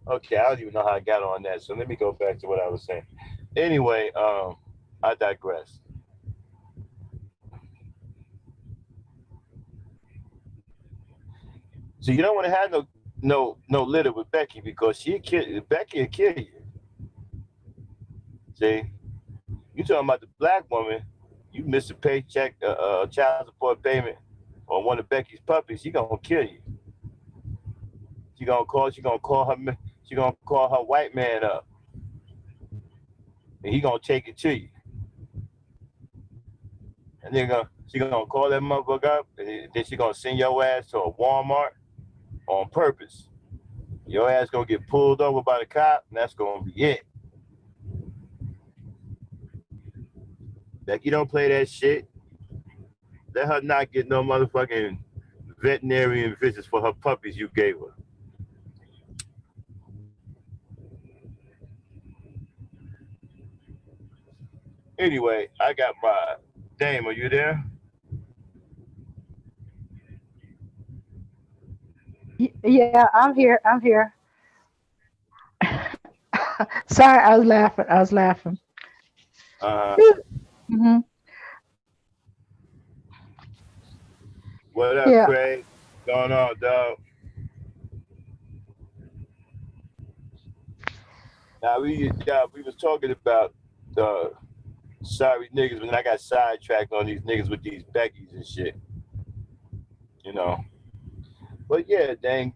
Okay, I don't even know how I got on that. So let me go back to what I was saying. Anyway, I digress. So you don't want to have no litter with Becky because Becky will kill you. See, you talking about the black woman? You miss a paycheck, child support payment on one of Becky's puppies, she gonna kill you. She gonna call her white man up, and he gonna take it to you. And she gonna call that motherfucker up, and then she gonna send your ass to a Walmart on purpose. Your ass gonna get pulled over by the cop, and that's gonna be it. Becky don't play that shit. Let her not get no motherfucking veterinarian visits for her puppies you gave her. Anyway, I got my Dame, are you there? Yeah, I'm here. I'm here. Sorry, I was laughing. I was laughing. Uh, Hmm. what up, Yeah, Craig? What's going on, dog? Now we was talking about the sorry niggas when I got sidetracked on these niggas with these Beckys and shit, you know. But yeah, dang,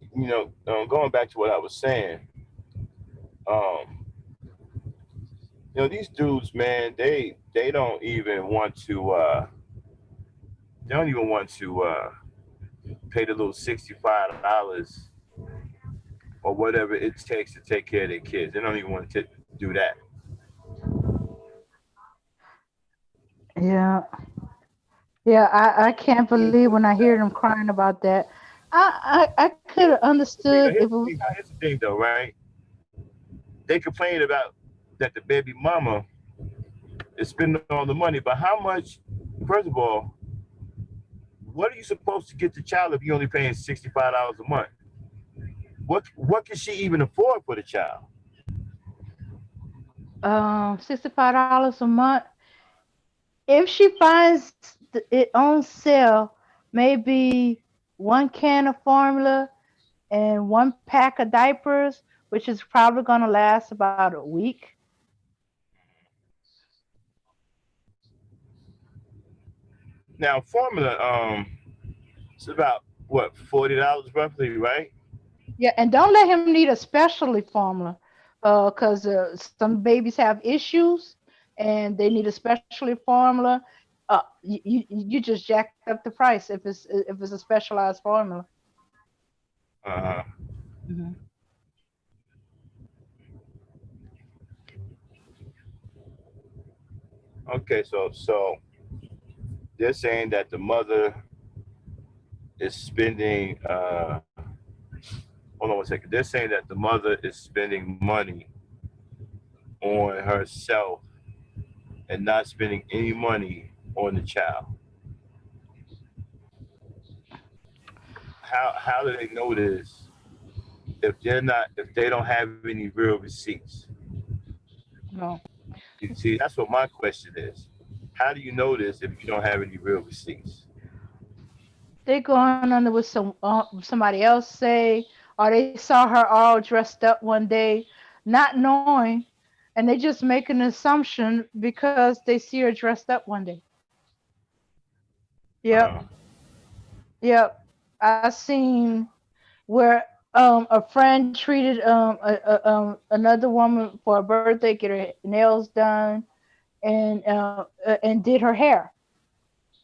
going back to what I was saying, um, these dudes, man, they don't even want to pay the little $65 or whatever it takes to take care of their kids. They don't even want to do that. yeah, yeah. I can't believe when I hear them crying about that. I could have understood if it was. Here's the thing, though, right? They complain about that the baby mama is spending all the money, but how much? First of all, what are you supposed to get the child if you're only paying $65 a month? What can she even afford for the child? $65 a month. If she finds it on sale, maybe one can of formula and one pack of diapers, which is probably going to last about a week. Now, formula, it's about what $40 roughly, right? Yeah, and don't let him need a specialty formula, because some babies have issues and they need a specialty formula. You just jacked up the price if it's a specialized formula. Uh, Hmm. okay, so they're saying that the mother is spending. Hold on one second. They're saying that the mother is spending money on herself and not spending any money on the child. How do they know this if they don't have any real receipts? No, You see, that's what my question is. How do you know this if you don't have any real receipts? they going under with somebody else say, or they saw her all dressed up one day, not knowing, and they just make an assumption because they see her dressed up one day. Yep, Uh, yep. I seen where a friend treated another woman for a birthday, get her nails done and did her hair.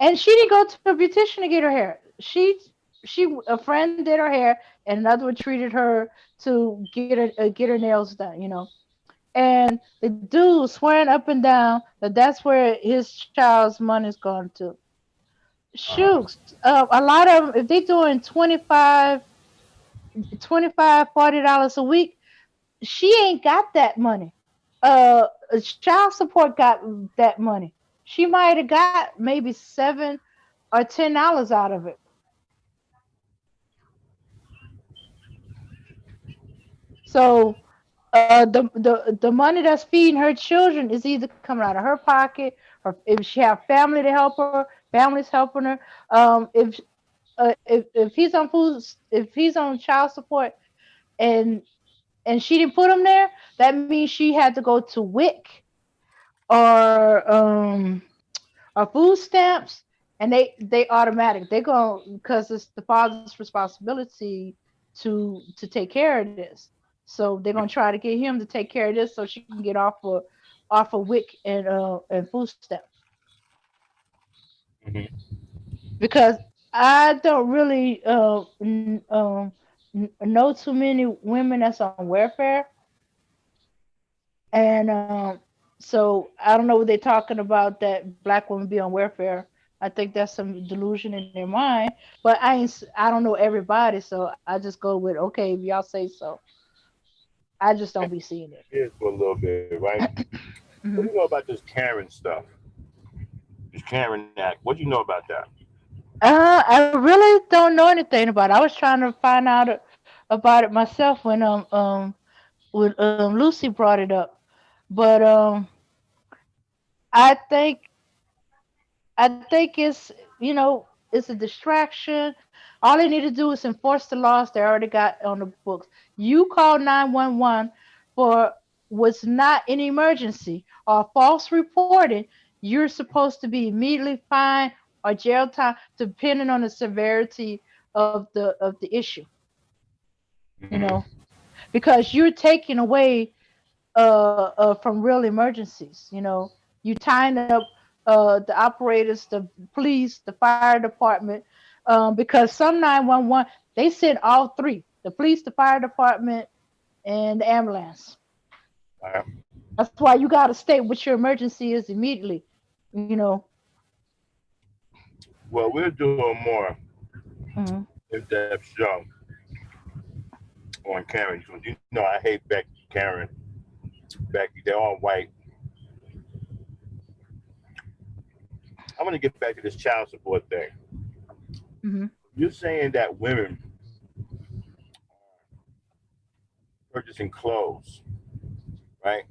And she didn't go to a beautician to get her hair. She a friend did her hair, and another one treated her to get her nails done. And the dude was swearing up and down that that's where his child's money's going to. Uh-huh. Shoots, a lot of them, if they doing 40 dollars a week, she ain't got that money. Uh, Child support got that money. She might have got maybe $7 or $10 out of it. So the money that's feeding her children is either coming out of her pocket, or if she have family to help her, family's helping her. If he's on food, if he's on child support, and she didn't put him there, that means she had to go to WIC or food stamps, and they automatic. They go because it's the father's responsibility to take care of this. So they're gonna try to get him to take care of this so she can get off of WIC and food stamps. Hmm. Because I don't really know too many women that's on welfare, and so I don't know what they're talking about that black women be on welfare. I think that's some delusion in their mind, but I don't know everybody, so I just go with okay if y'all say so. I just don't be seeing it. Here's for a little bit, right? What do you Hmm. know about this Karen stuff? This Karen Act. What do you know about that? I really don't know anything about it. I was trying to find out about it myself when Lucy brought it up, but I think it's it's a distraction. All they need to do is enforce the laws they already got on the books. You call 911 for what's not an emergency or false reporting, you're supposed to be immediately fined or jail time, depending on the severity of the issue. You know, Hmm. because you're taking away from real emergencies. You tying up the operators, the police, the fire department, because some 911 they send all three: the police, the fire department, and the ambulance. All right. That's why you got to state what your emergency is immediately. You know. Well, we're doing more Mhm. in-depth show on Karen. So you know I hate Becky, Karen, Becky. They're all white. I'm gonna get back to this child support thing. Mhm. You're saying that women purchasing clothes, right?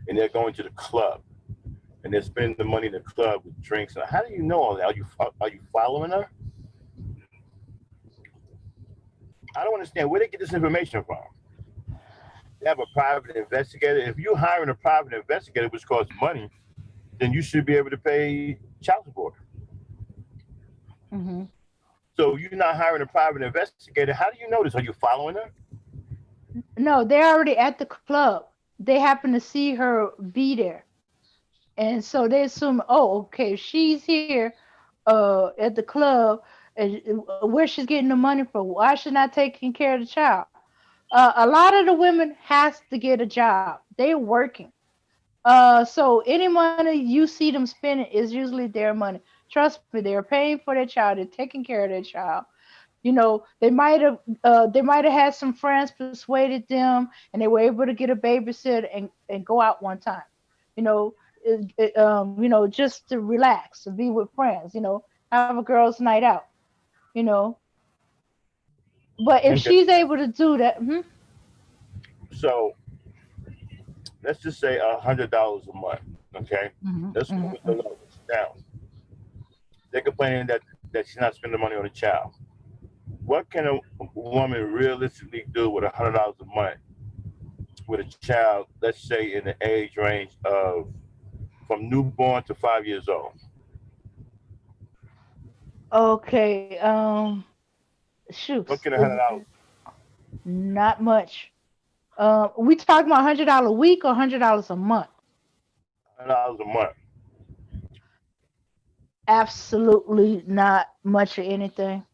And they're going to the club and they're spending the money in the club with drinks. And how do you know all that? Are you following her? I don't understand where they get this information from. They have a private investigator. If you're hiring a private investigator, which costs money, then you should be able to pay child support. Mhm. So you're not hiring a private investigator. How do you know this? Are you following her? No, they're already at the club. They happen to see her be there. And so they assume, oh, okay, she's here at the club, and where she's getting the money from. Why she's not taking care of the child? A lot of the women has to get a job. They're working. So any money you see them spending is usually their money. Trust me, they're paying for their child. They're taking care of their child. They might have had some friends persuaded them, and they were able to get a babysitter and go out one time. You know, just to relax and be with friends. Have a girls' night out. You know, but if Okay. she's able to do that, So let's just say $100 a month. Okay. Let's go with the lowest. Now they're complaining that she's not spending money on a child. What can a woman realistically do with $100 a month with a child? Let's say in the age range of from newborn to 5 years old. okay. Shoots, What can $100? not much. We talking about $100 a week or $100 a month? $100 a month. Absolutely not much of anything.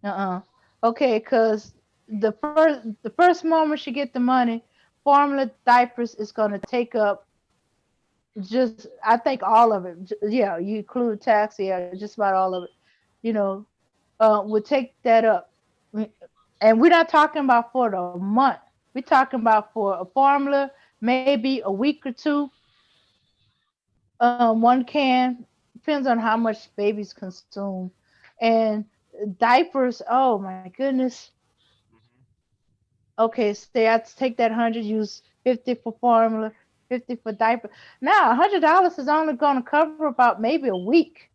Uh-uh. Okay, because the first moment she get the money, formula diapers is gonna take up just I think all of it. Yeah, you include tax, yeah, just about all of it. You know, would take that up. And we're not talking about for the month. We're talking about for a formula, maybe a week or two. One can depends on how much babies consume, and diapers. Oh my goodness. Okay, say I take that 100, use 50 for formula, 50 for diaper. Now $100 is only going to cover about maybe a week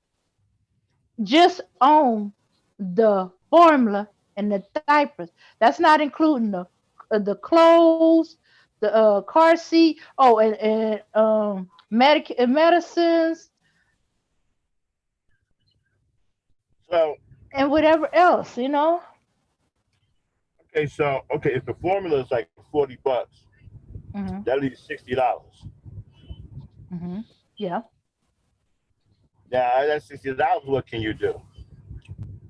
just on the formula and the diapers. That's not including the clothes, the car seat. Oh, and medicines So and whatever else, you know. okay, if the formula is like $40, Hmm. that leaves $60. Hmm. Yeah. Now that $60, what can you do?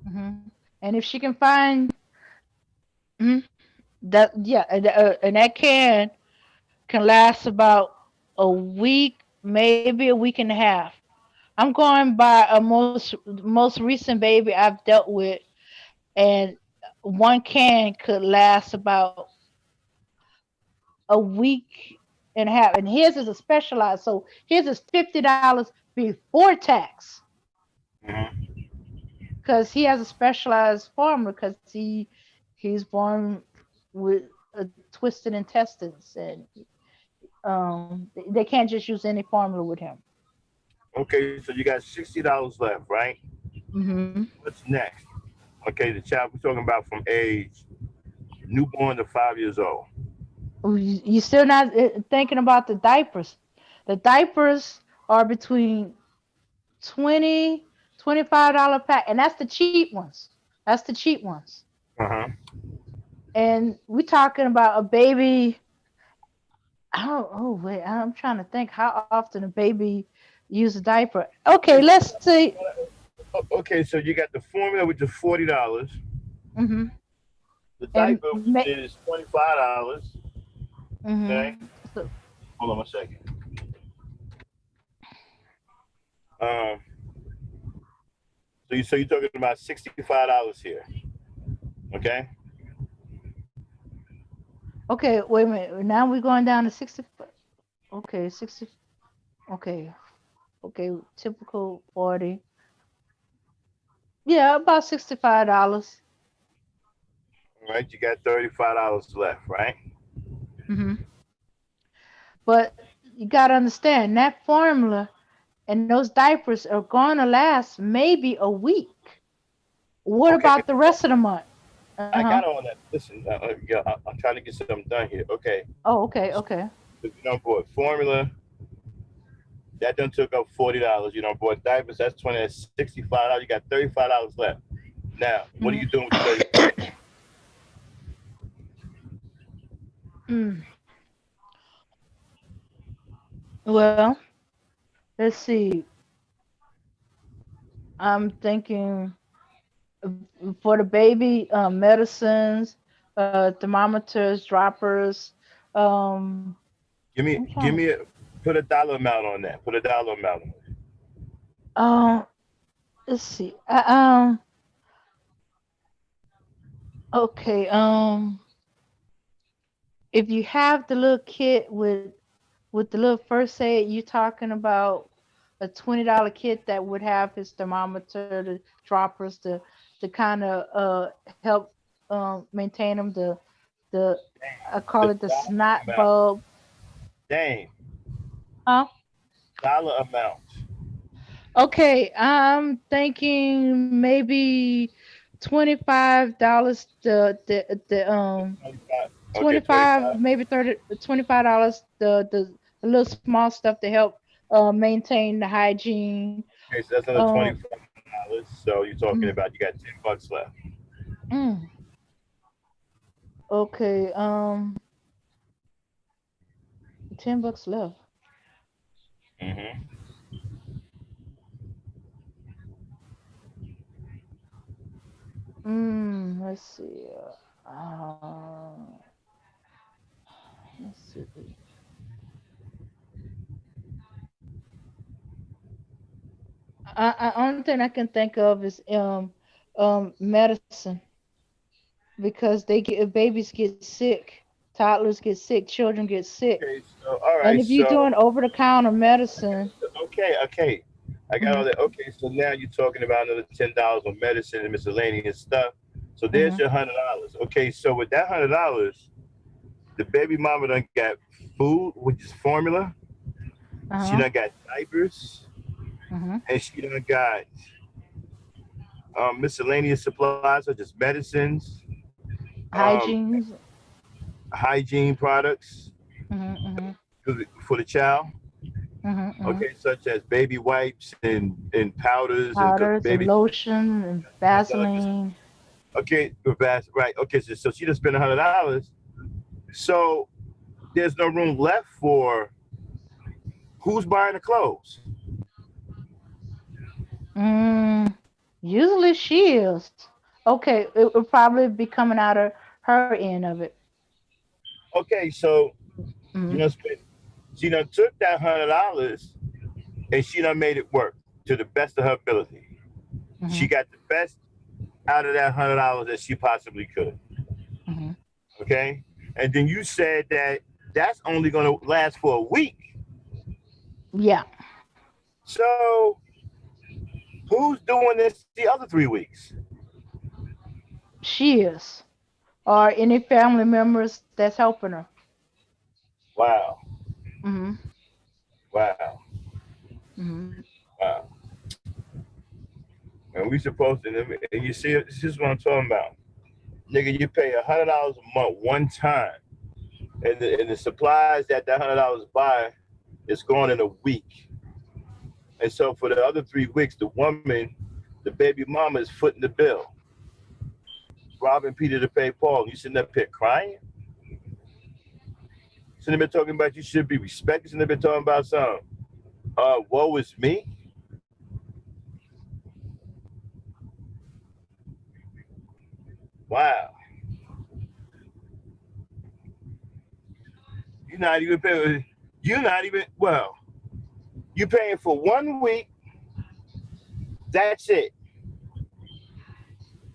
Hmm. And if she can find that, yeah, and that can last about a week, maybe a week and a half. I'm going by a most recent baby I've dealt with, and one can could last about a week and a half. And his is a specialized, so his is $50 before tax, Hmm. because he has a specialized formula because he's born with twisted intestines, and they can't just use any formula with him. Okay, so you got $60 left, right? Hmm. What's next? Okay, the child we're talking about from age newborn to 5 years old. You still not thinking about the diapers. The diapers are between 20 $25 pack, and that's the cheap ones. That's the cheap ones. Uh-huh. And we're talking about a baby. Oh wait, I'm trying to think how often a baby use a diaper. Okay, Okay, so let's see. okay, so you got the formula which is $40. Hmm. The And diaper is $25. Okay, so hold on a second. Um, so you're talking about $65 here. Okay. okay, wait a minute. Now we're going down to 60. Okay, 60. Okay, okay, typical 40. Yeah, about $65. All right, you got $35 left, right? Hmm. But you gotta understand that formula and those diapers are gonna last maybe a week. What Okay, about the rest of the month? Uh I huh. got all that. Listen, yeah, I'm trying to get something done here. Okay, Oh, okay, okay. so you know, boy, formula that done took up $40. You know, boy, diapers that's 20, that's $65. You got $35 left. Now, what are Mm. you doing with the 35? Mm. Well, let's see. I'm thinking for the baby, medicines, thermometers, droppers. I'm trying Give to. me put a dollar amount on that. Put a dollar amount on it. Um, let's see. Okay. If you have the little kit with the little first aid, you talking about a $20 kit that would have his thermometer, the droppers, to kind of help maintain him. The I call The it the dollar snot amount. bulb. Dang, Huh? dollar amount. Okay, I'm thinking maybe $25 $25. Okay, 25 25. maybe 30 $25 the little small stuff to help maintain the hygiene. Okay, so that's another um $25. So you're talking mm, about you got $10 left. mm, okay, $10 left. Hmm. Let's see. Uh, let's see. Only thing I can think of is medicine, because babies get sick, toddlers get sick, children get sick, Okay, so all and right, if you're so doing over the counter medicine. okay. I got all Mhm, that. Okay, so now you're talking about another $10 on medicine and miscellaneous stuff. So there's mhm, your $100. Okay, so with that $100, the baby mama done got food, which is formula. She uh-huh, done got diapers, mhm. and she done got miscellaneous supplies such as medicines, um, Hygiene. hygiene products Mhm, mhm, for the child. mhm, mhm. Okay, such as baby wipes and powders and Powders and baby lotion and massages. Vaseline. Okay, right. Okay, so she just spent $100. So there's no room left for who's buying the clothes. Mm, usually she is. Okay, it would probably be coming out of her end of it. Okay, so you Mhm, know, she done took that $100 and she done made it work to the best of her ability. She mhm, got the best out of that $100 that she possibly could. mhm. Okay, and then you said that that's only going to last for a week. Yeah, So who's doing this the other 3 weeks? she is. Or any family members that's helping her. Wow, Mhm, wow, mhm. wow. And we supposed to, and you see, this is what I'm talking about. Nigga, you pay $100 a month one time, and the supplies that $100 buy is gone in a week. And so for the other 3 weeks, the woman, the baby mama, is footing the bill, robbing Peter to pay Paul. You sitting up here crying? Shouldn't have been talking about you should be respected. Shouldn't have been talking about something. Woe is me. Wow. You're not even paying. You're not even well. You're paying for 1 week. That's it.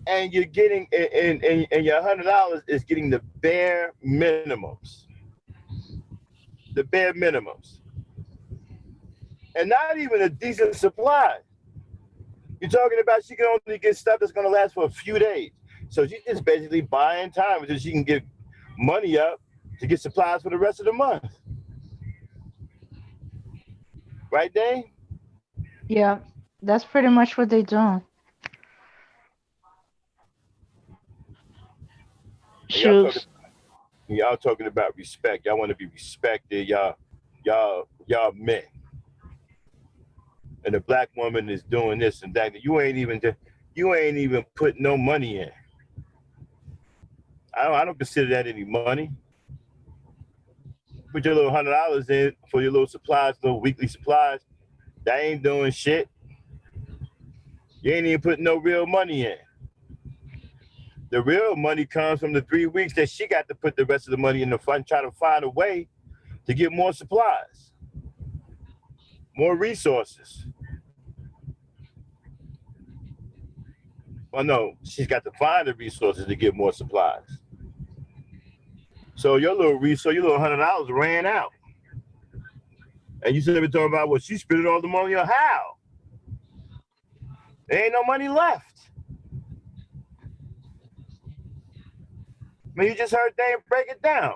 And you're getting and your $100 is getting the bare minimums. The bare minimums. And not even a decent supply. You're talking about she can only get stuff that's gonna last for a few days. So she's just basically buying time until she can get money up to get supplies for the rest of the month. Right, Dane? Yeah, that's pretty much what they're doing. And Shoes. y'all talking about respect. Y'all want to be respected. Y'all men. And the black woman is doing this and that. You ain't even put no money in. I don't consider that any money. Put your little $100 in for your little supplies, little weekly supplies. That ain't doing shit. You ain't even putting no real money in. The real money comes from the 3 weeks that she got to put the rest of the money in the fund, try to find a way to get more supplies, more resources. Well, no, she's got to find the resources to get more supplies. So your little $100 ran out. And you should have been talking about, well, she spent it all the money on how? There ain't no money left. I mean, you just heard Dane break it down.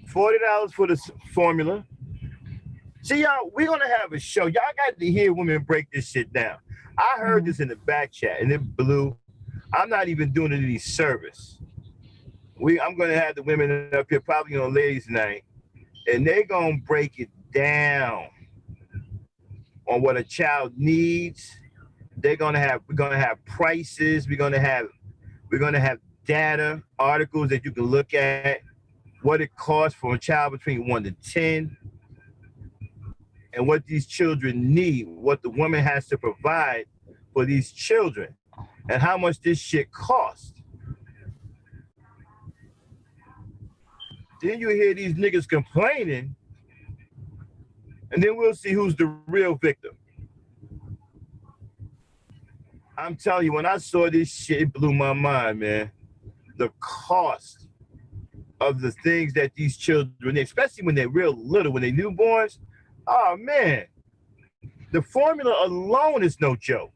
$40 for the formula. See, y'all, we're gonna have a show. Y'all got to hear women break this shit down. I heard Mhm. this in the back chat and it blew. I'm not even doing it any service. I'm gonna have the women up here probably on ladies' night, and they're gonna break it down on what a child needs. We're gonna have prices. We're gonna have data, articles that you can look at, what it costs for a child between 1 to 10, and what these children need, what the woman has to provide for these children. and how much this shit cost. Then you hear these niggas complaining, and then we'll see who's the real victim. I'm telling you, when I saw this shit, it blew my mind, man. The cost of the things that these children, especially when they're real little, when they're newborns, oh man, the formula alone is no joke.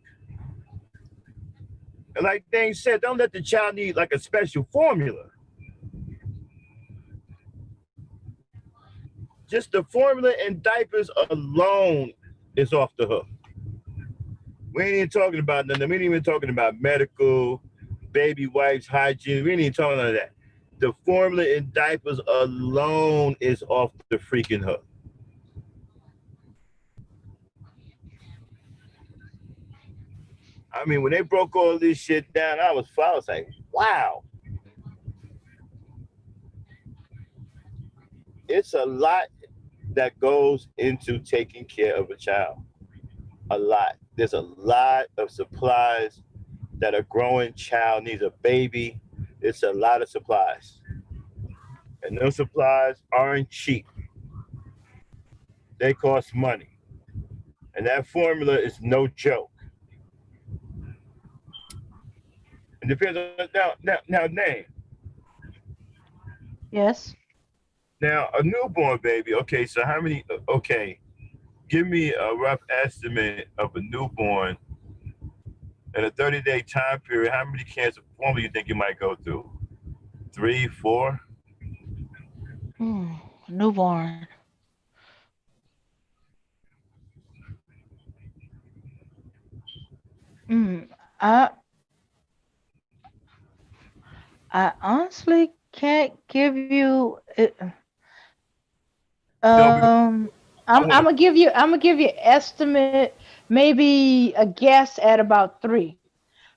And like Dane said, don't let the child need like a special formula. Just the formula and diapers alone is off the hook. We ain't even talking about nothing. We ain't even talking about medical, baby wipes, hygiene. We ain't even talking about that. The formula and diapers alone is off the freaking hook. I mean, when they broke all this shit down, I was like, wow. It's a lot that goes into taking care of a child. A lot. There's a lot of supplies that a growing child needs. A baby, it's a lot of supplies. And those supplies aren't cheap. They cost money. And that formula is no joke. It depends on now name. Yes. Now, a newborn baby, okay, so how many, okay, give me a rough estimate of a newborn in a 30-day time period. How many cans of formula you think you might go through? 3, 4? Newborn. I honestly can't give you it. I'm gonna give you estimate, maybe a guess at about 3.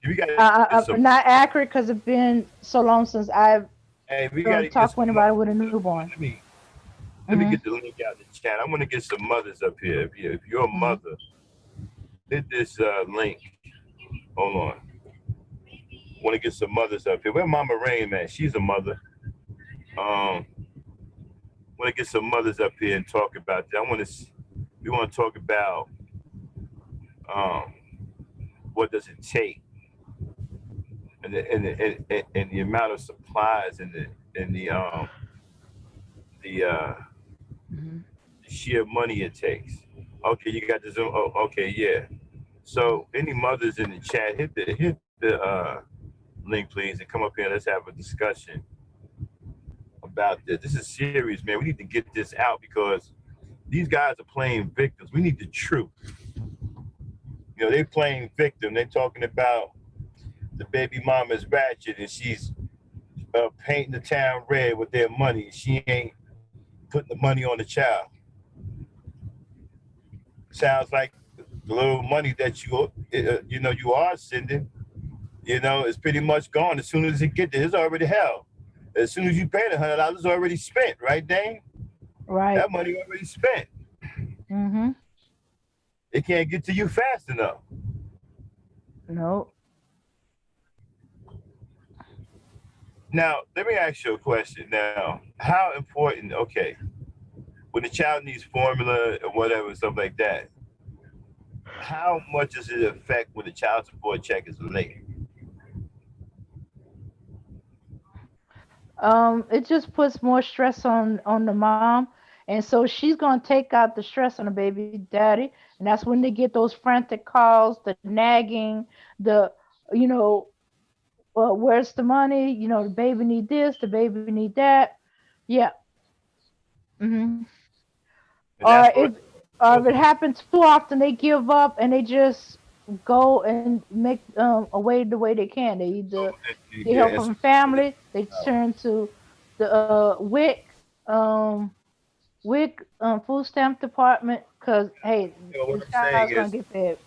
We got some, Not accurate because it's been so long since I've we got to get talked to some. anybody with a newborn. Let me get the link out in the chat. I want to get some mothers up here. If you're a mother, hit this link. Hold on. I want to get some mothers up here. Where Mama Rain, man? She's a mother. Want to get some mothers up here and talk about that. We want to talk about what does it take, and the amount of supplies and the sheer money it takes. Okay, you got the Zoom. Oh, okay, yeah. So any mothers in the chat, hit the link, please, and come up here. Let's have a discussion about this. This is serious, man. We need to get this out because these guys are playing victims. We need the truth. You know, they're playing victim. They're talking about the baby mama's ratchet and she's painting the town red with their money. She ain't putting the money on the child. Sounds like the little money that you are sending, it's pretty much gone. As soon as it gets there, it's already hell. As soon as you pay the $100, it's already spent, right, Dane? Right. That money already spent. It can't get to you fast enough. No. Now, let me ask you a question. Now, how important, okay, when the child needs formula or whatever, stuff like that, how much does it affect when the child support check is late? It just puts more stress on the mom, and so she's gonna take out the stress on the baby daddy, and that's when they get those frantic calls, the nagging, the where's the money? The baby need this, the baby need that. Yeah. Or if it happens too often, they give up and they just go and make away the way they can. They either get help from family, they turn to the WIC food stamp department because hey, the child's gonna get fed.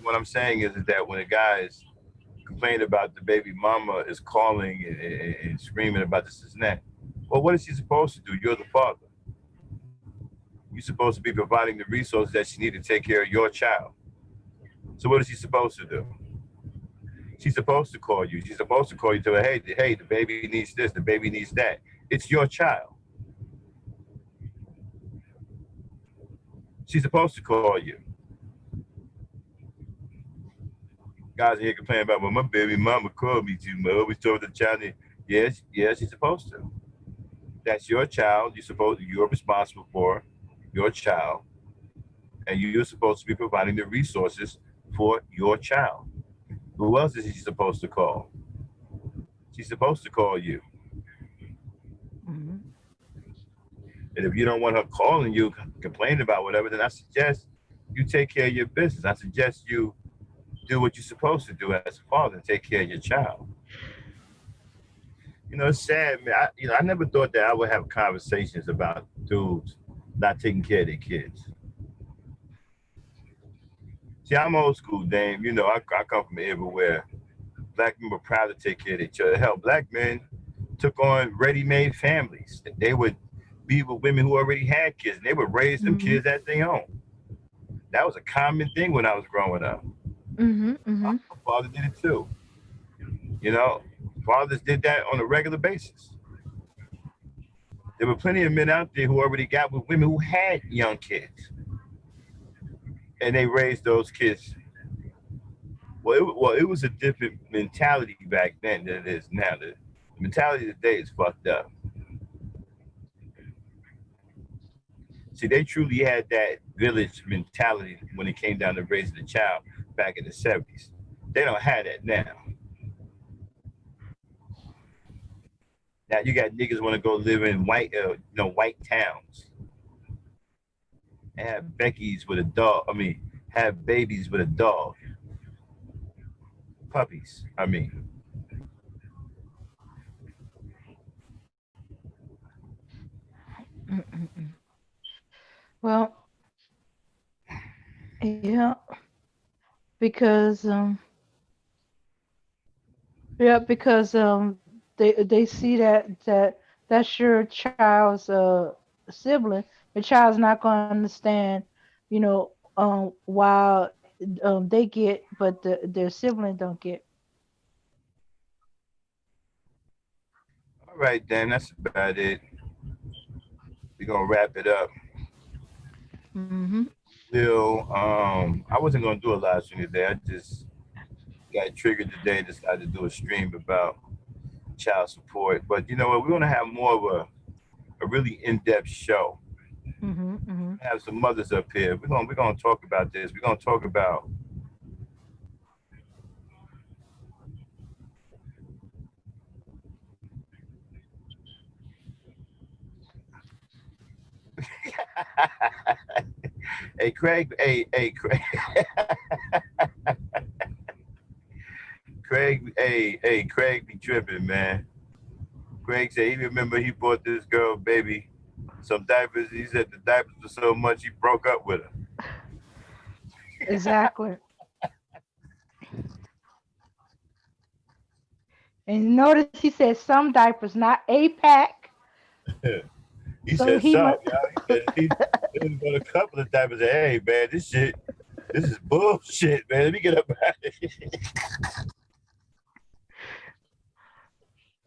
What I'm saying is that when a guy is complaining about the baby mama is calling and screaming about this and that, well, what is she supposed to do? You're the father. You're supposed to be providing the resources that she needs to take care of your child. So what is she supposed to do? She's supposed to call you. She's supposed to call you to her, hey, the baby needs this, the baby needs that. It's your child. She's supposed to call you. Guys in here complaining about, well, my baby mama called me too much. Always told the child, yes, she's supposed to. That's your child. You're responsible for your child, and you're supposed to be providing the resources for your child. Who else is she supposed to call? She's supposed to call you. Mm-hmm. And if you don't want her calling you, complaining about whatever, then I suggest you take care of your business. I suggest you do what you're supposed to do as a father and take care of your child. You know, it's sad, man. I never thought that I would have conversations about dudes not taking care of their kids. See, I'm old school, Dame. You know, I come from an era where black men were proud to take care of each other. Hell, black men took on ready-made families. They would be with women who already had kids, and they would raise them kids at their own. That was a common thing when I was growing up. My father did it too. You know, fathers did that on a regular basis. There were plenty of men out there who already got with women who had young kids, and they raised those kids. Well, it was a different mentality back then than it is now. The mentality today is fucked up. See, they truly had that village mentality when it came down to raising a child back in the 70s. They don't have that now. Now you got niggas want to go live in white towns and have Becky's with a dog. I mean, have babies with a dog. Puppies, I mean. Well, yeah, because they see that's your child's sibling. The child's not going to understand, why they get, but their sibling don't get. All right, then that's about it. We're gonna wrap it up. Mm-hmm. I wasn't gonna do a live stream today. I just got triggered today and decided to do a stream about child support. But you know what? We're gonna have more of a really in-depth show. Mm-hmm. Mm-hmm. Have some mothers up here. We're gonna talk about this. We're gonna talk about hey Craig, hey Craig. Craig be tripping, man. Craig said he remember he bought this girl baby some diapers. He said the diapers were so much he broke up with her. Exactly. And notice he said some diapers, not a pack. He So said he some, must. y'all. He bought a couple of diapers. Said, hey man, this is bullshit, man. Let me get up out of here.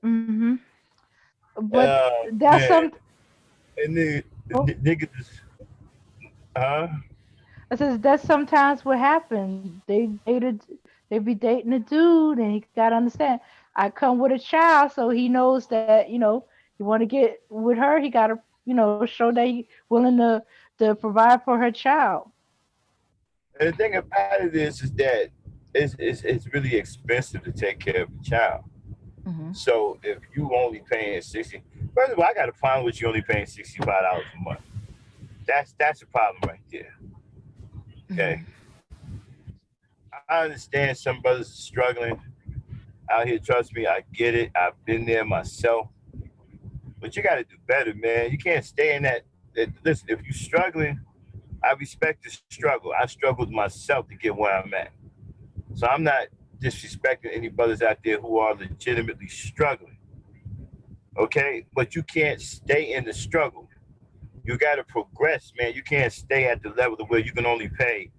Mm-hmm. But that's man. some. And the Oh, niggas, huh? I says that's sometimes what happens. They be dating a dude, and he gotta understand. I come with a child, so he knows that you want to get with her. He gotta show that he willing to provide for her child. And the thing about it is that it's really expensive to take care of a child. Mm-hmm. So if you only paying 60, first of all, I got to find what you only paying $65 a month. That's a problem right there. Okay. I understand some brothers are struggling out here. Trust me, I get it. I've been there myself. But you got to do better, man. You can't stay in that. Listen, if you're struggling, I respect the struggle. I struggled myself to get where I'm at. So I'm not disrespecting any brothers out there who are legitimately struggling. Okay? But you can't stay in the struggle. You got to progress, man. You can't stay at the level where you can only pay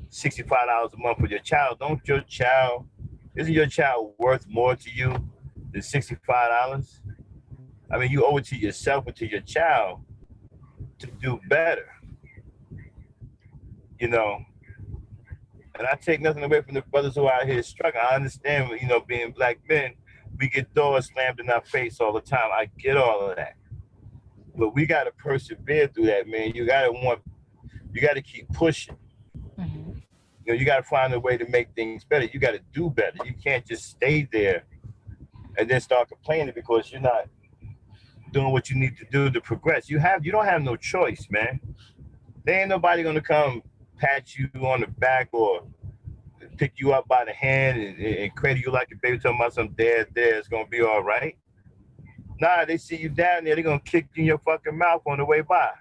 $65 a month for your child. Don't your child Isn't your child worth more to you than $65? I mean, you owe it to yourself and to your child to do better, you know. And I take nothing away from the brothers who are out here struggling. I understand, being black men, we get doors slammed in our face all the time. I get all of that. But we got to persevere through that, man. You got to keep pushing. Mhm. You got to find a way to make things better. You got to do better. You can't just stay there and then start complaining because you're not doing what you need to do to progress. You don't have no choice, man. There ain't nobody gonna come pat you on the back or pick you up by the hand and cradle you like a baby, talking about some dad there, it's gonna be all right. Nah, they see you down there, they're gonna kick you in your fucking mouth on the way by.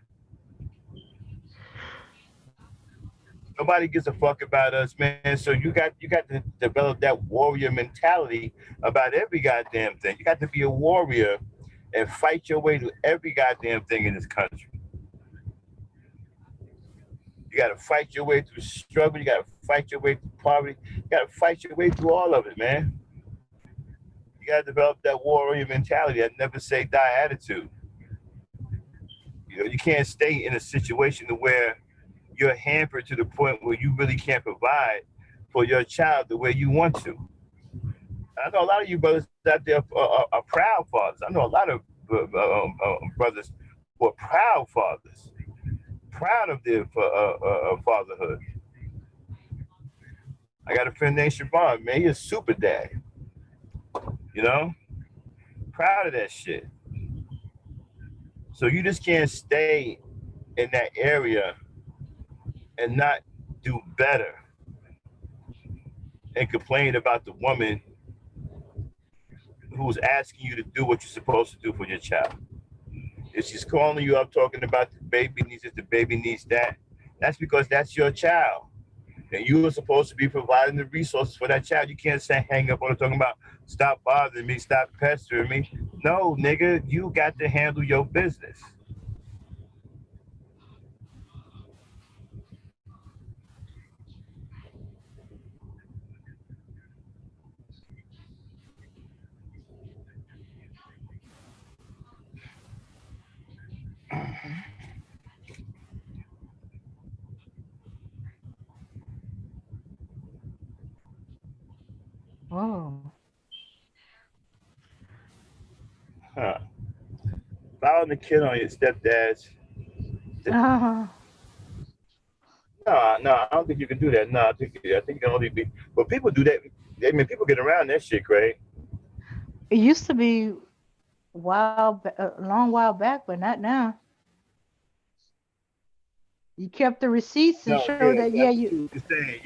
Nobody gives a fuck about us, man. So you got to develop that warrior mentality about every goddamn thing. You got to be a warrior and fight your way to every goddamn thing in this country. You got to fight your way through struggle. You got to fight your way through poverty. You got to fight your way through all of it, man. You got to develop that warrior mentality, that never say die attitude. You can't stay in a situation where you're hampered to the point where you really can't provide for your child the way you want to. I know a lot of you brothers out there are proud fathers. I know a lot of brothers who are proud fathers, proud of their fatherhood. I got a friend named Shaban, man. He's a super dad. Proud of that shit. So you just can't stay in that area and not do better and complain about the woman who's asking you to do what you're supposed to do for your child. If she's calling you up talking about the baby needs this, the baby needs that, that's because that's your child. And you are supposed to be providing the resources for that child. You can't say hang up on her talking about stop bothering me, stop pestering me. No, nigga, you got to handle your business. Oh. Huh. Following the kid on your stepdad's. Uh-huh. No, I don't think you can do that. No, I think it can only be. But people do that. I mean, people get around that shit, Craig. It used to be a long while back, but not now. You kept the receipts and No, showed yeah, that, I yeah, see you. what you're saying.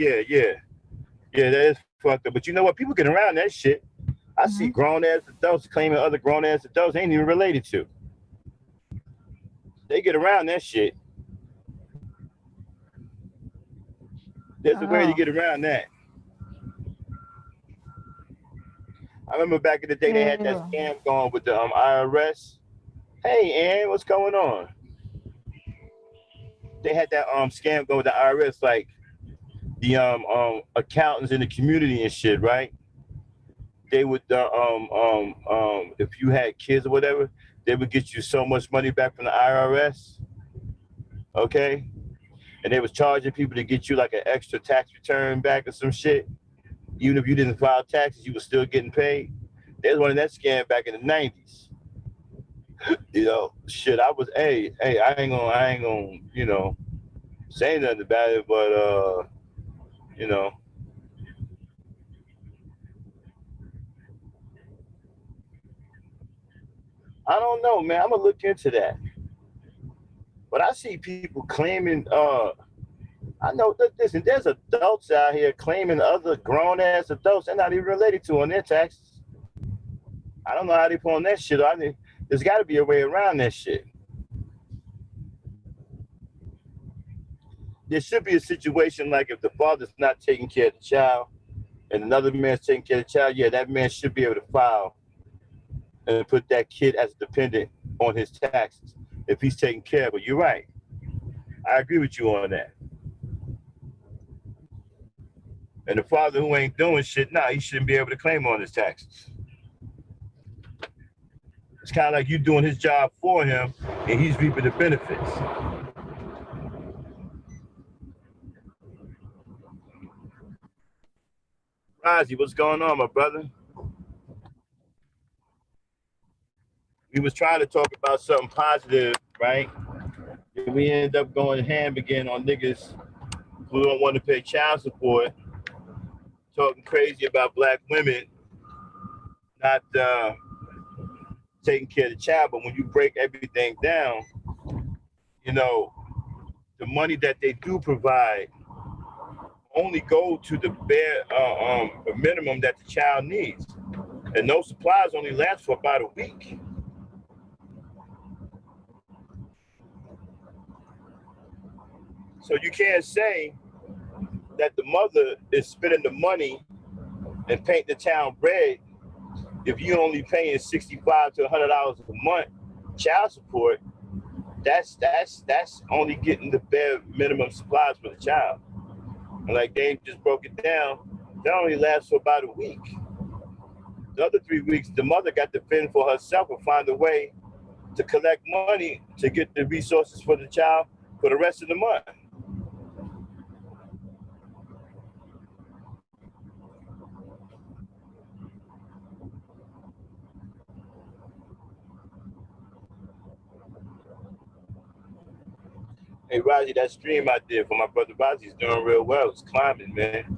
Yeah. That is fucked up. But you know what? People get around that shit. I see Mhm. grown ass adults claiming other grown ass adults they ain't even related to. They get around that shit. There's a way to Oh, get around that. I remember back in the day they had that yeah. scam going with the IRS. Hey, Ann, what's going on? They had that scam going with the IRS, like the accountants in the community and shit, right? They would if you had kids or whatever, they would get you so much money back from the IRS, okay? And they was charging people to get you like an extra tax return back or some shit. Even if you didn't file taxes, you were still getting paid. There's one of that scam back in the 90s. Shit, I was, I ain't gonna, say nothing about it, but you know, I don't know, man. I'm gonna look into that. But I see people claiming, I know, listen, there's adults out here claiming other grown ass adults they're not even related to on their taxes. I don't know how they pull on that shit. There's got to be a way around that shit. There should be a situation like if the father's not taking care of the child and another man's taking care of the child, yeah, that man should be able to file and put that kid as a dependent on his taxes if he's taking care of it. You're right. I agree with you on that. And the father who ain't doing shit, nah, he shouldn't be able to claim on his taxes. It's kind of like you doing his job for him and he's reaping the benefits. Razi, what's going on, my brother? We was trying to talk about something positive, right? And we end up going ham again on niggas who don't want to pay child support, talking crazy about black women not taking care of the child. But when you break everything down, you know, the money that they do provide only go to the bare minimum that the child needs. And those supplies only last for about a week. So you can't say that the mother is spending the money and paint the town red if you're only paying $65 to $100 a month child support. That's only getting the bare minimum supplies for the child. And like Dave just broke it down, that only lasts for about a week. The other 3 weeks, the mother got to fend for herself and find a way to collect money to get the resources for the child for the rest of the month. Hey, Raji, that stream I did for my brother Raji is doing real well. It's climbing, man.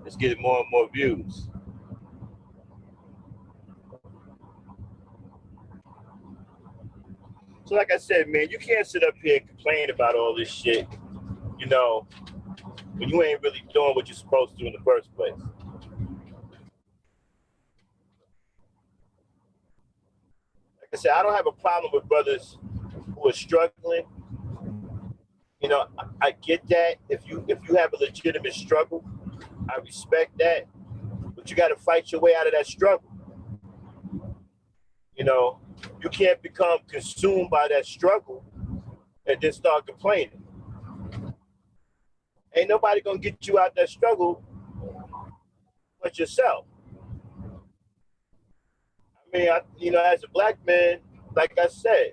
It's getting more and more views. So like I said, man, you can't sit up here and complain about all this shit, you know, when you ain't really doing what you're supposed to do in the first place. Like I said, I don't have a problem with brothers who are struggling. You know, I get that. If you have a legitimate struggle, I respect that. But you got to fight your way out of that struggle. You know, you can't become consumed by that struggle and then start complaining. Ain't nobody gonna get you out that struggle but yourself. I mean, you know, as a black man, like I said,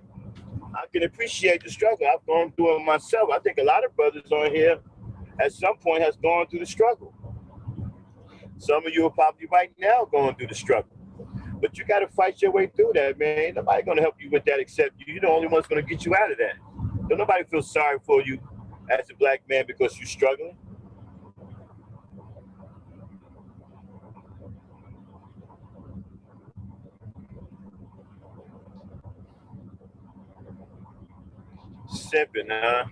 I can appreciate the struggle. I've gone through it myself. I think a lot of brothers on here at some point has gone through the struggle. Some of you are probably right now going through the struggle. But you got to fight your way through that, man. Ain't nobody going to help you with that except you. You're the only one's going to get you out of that. Don't nobody feel sorry for you as a black man because you're struggling. Simping, huh?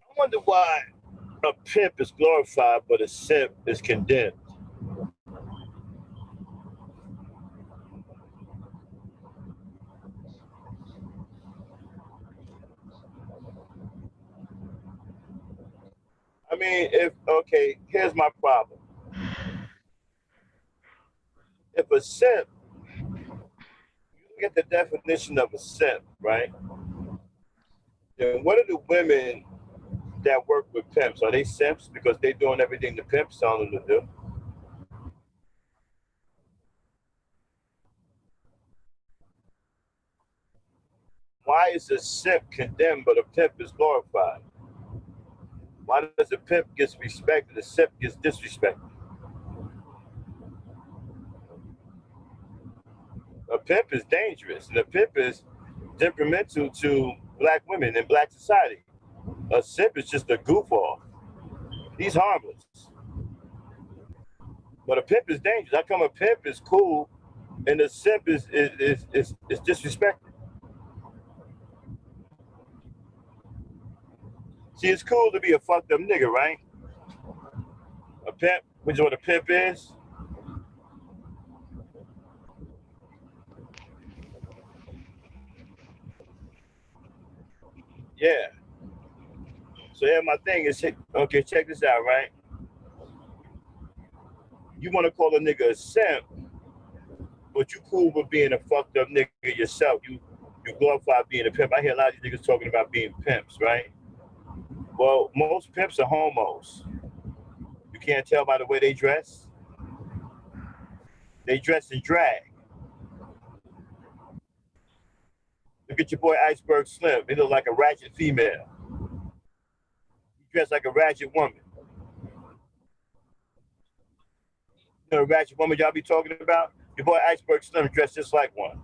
I wonder why a pimp is glorified but a simp is condemned. I mean, here's my problem. If a simp, you look at the definition of a simp, right? Then what are the women that work with pimps? Are they simps because they're doing everything the pimps tell them to do? Why is a simp condemned but a pimp is glorified? Why does a pimp get respected, a simp gets disrespected? A pimp is dangerous, and a pimp is detrimental to black women in black society. A simp is just a goof off. He's harmless. But a pimp is dangerous. How come a pimp is cool and a simp is disrespected? See, it's cool to be a fucked up nigga, right? A pimp, which is what a pimp is. Yeah. So yeah, my thing is, okay, check this out, right? You want to call a nigga a simp, But you cool with being a fucked up nigga yourself. You glorify being a pimp. I hear a lot of these niggas talking about being pimps, right? Well, most pimps are homos. You can't tell by the way they dress. They dress in drag. Look at your boy Iceberg Slim. He look like a ratchet female. He dressed like a ratchet woman. You know the ratchet woman y'all be talking about? Your boy Iceberg Slim dressed just like one.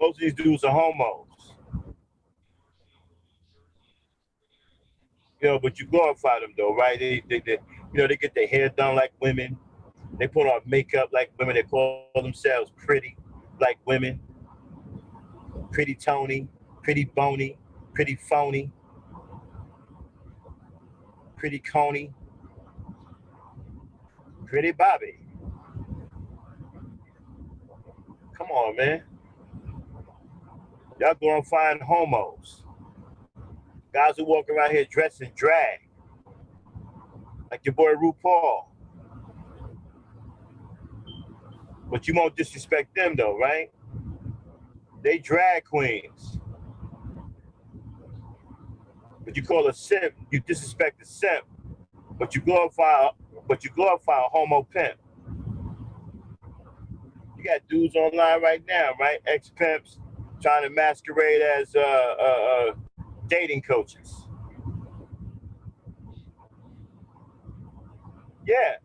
Most of these dudes are homos. You know, but you glorify them though, right? They get their hair done like women. They put on makeup like women. They call themselves pretty like women. Pretty Tony, pretty Boney, pretty phony, pretty Coney, pretty Bobby. Come on, man. Y'all go and find homos. Guys who walk around here dressed in drag. Like your boy RuPaul. But you won't disrespect them though, right? They drag queens. But you call a simp, you disrespect the simp, but you glorify a homo pimp. You got dudes online right now, right? Ex-pimps trying to masquerade as dating coaches. Yeah.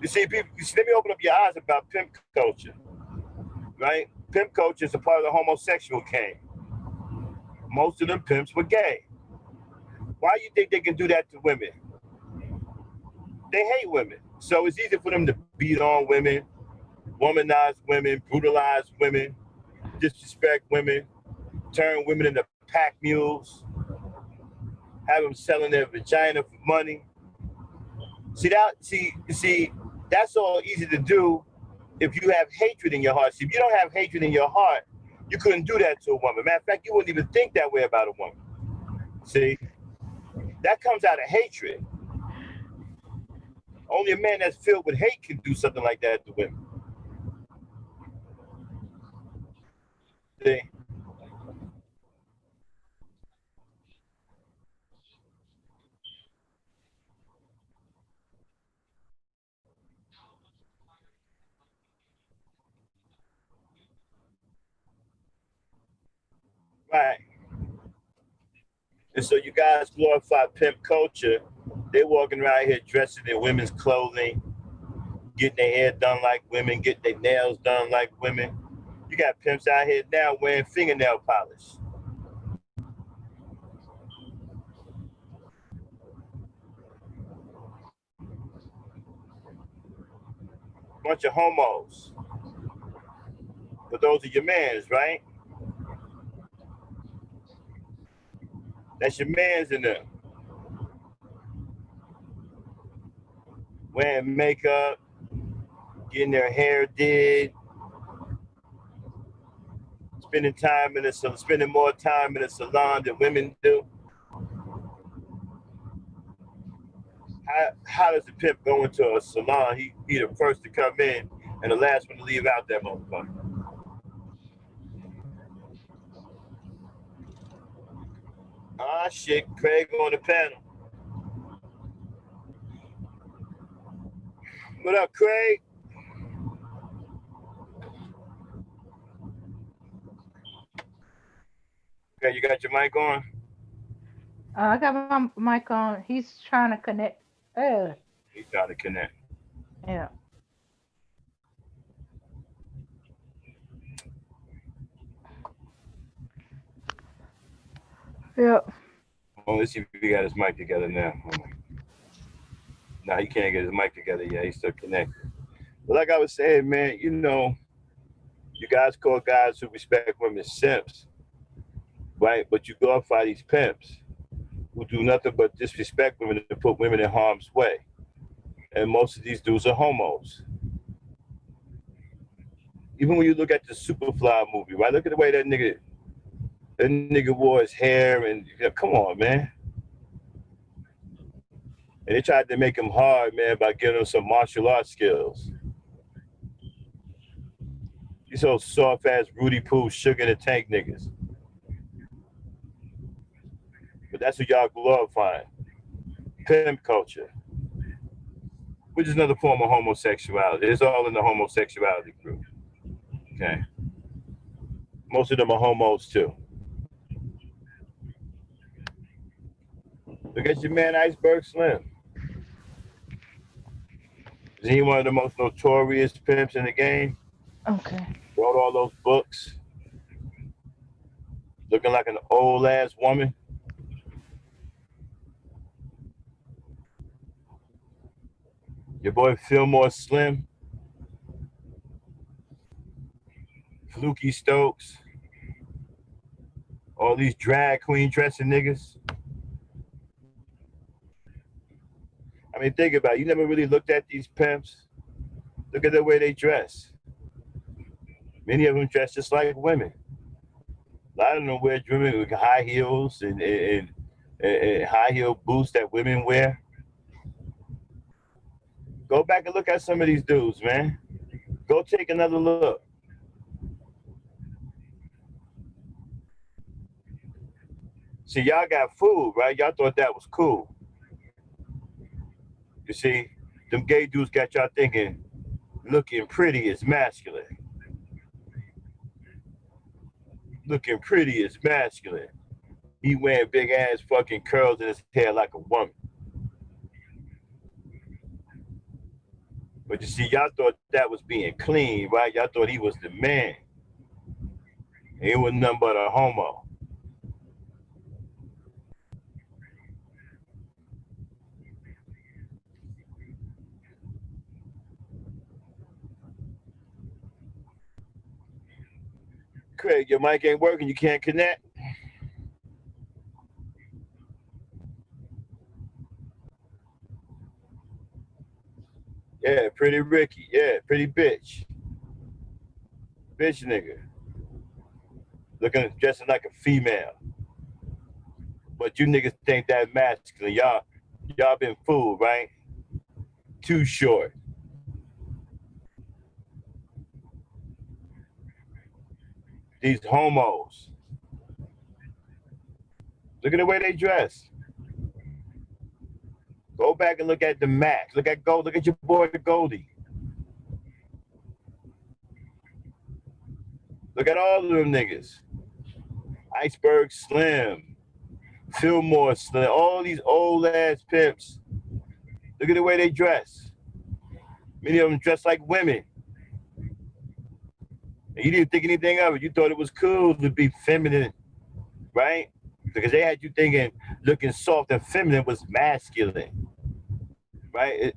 You see, people, let me open up your eyes about pimp culture, right? Pimp culture is a part of the homosexual game. Most of them pimps were gay. Why do you think they can do that to women? They hate women. So it's easy for them to beat on women, womanize women, brutalize women, disrespect women, turn women into pack mules, have them selling their vagina for money. See, that's all easy to do if you have hatred in your heart. See, if you don't have hatred in your heart, you couldn't do that to a woman. Matter of fact, you wouldn't even think that way about a woman. See, that comes out of hatred. Only a man that's filled with hate can do something like that to women. See? Right. And so you guys glorify pimp culture. They're walking around here dressing in women's clothing, getting their hair done like women, getting their nails done like women. You got pimps out here now wearing fingernail polish. Bunch of homos. But those are your mans, right? That's your mans in there. Wearing makeup, getting their hair did, spending more time in a salon than women do. How does a pimp go into a salon? He the first to come in and the last one to leave out that motherfucker. Ah, shit, Craig on the panel. What up, Craig? Okay, you got your mic on? I got my mic on. He's trying to connect. He's trying to connect. Yeah. Yep. Oh, let's see if he got his mic together now. No, he can't get his mic together yet. He's still connected. But like I was saying, man, you know, you guys call guys who respect women simps, right? But you glorify these pimps who do nothing but disrespect women and put women in harm's way. And most of these dudes are homos. Even when you look at the Superfly movie, right? Look at the way that nigga wore his hair and come on, man. And they tried to make him hard, man, by giving him some martial arts skills. These old soft ass Rudy Poo, sugar in the tank niggas. But that's what y'all glorifying. Pimp culture, which is another form of homosexuality. It's all in the homosexuality group. Okay. Most of them are homos too. Look at your man Iceberg Slim. Is he one of the most notorious pimps in the game? Okay. Wrote all those books. Looking like an old ass woman. Your boy Fillmore Slim. Fluky Stokes. All these drag queen dressing niggas. I mean, think about it. You never really looked at these pimps. Look at the way they dress. Many of them dress just like women. A lot of them wear women with high heels and high heel boots that women wear. Go back and look at some of these dudes, man. Go take another look. See, y'all got food, right? Y'all thought that was cool. You see, them gay dudes got y'all thinking looking pretty is masculine. Looking pretty is masculine. He wearing big ass fucking curls in his hair like a woman. But you see, y'all thought that was being clean, right? Y'all thought he was the man. He was nothing but a homo. Craig, your mic ain't working. You can't connect. Yeah, pretty Ricky. Yeah, pretty bitch. Bitch nigga. Looking, dressing like a female. But you niggas think that masculine. Y'all been fooled, right? Too short. These homos. Look at the way they dress. Go back and look at the Max. Look at Gold. Look at your boy Goldie. Look at all of them niggas. Iceberg Slim, Fillmore Slim, all these old ass pimps. Look at the way they dress. Many of them dress like women. And you didn't think anything of it. You thought it was cool to be feminine, right? Because they had you thinking looking soft and feminine was masculine, right?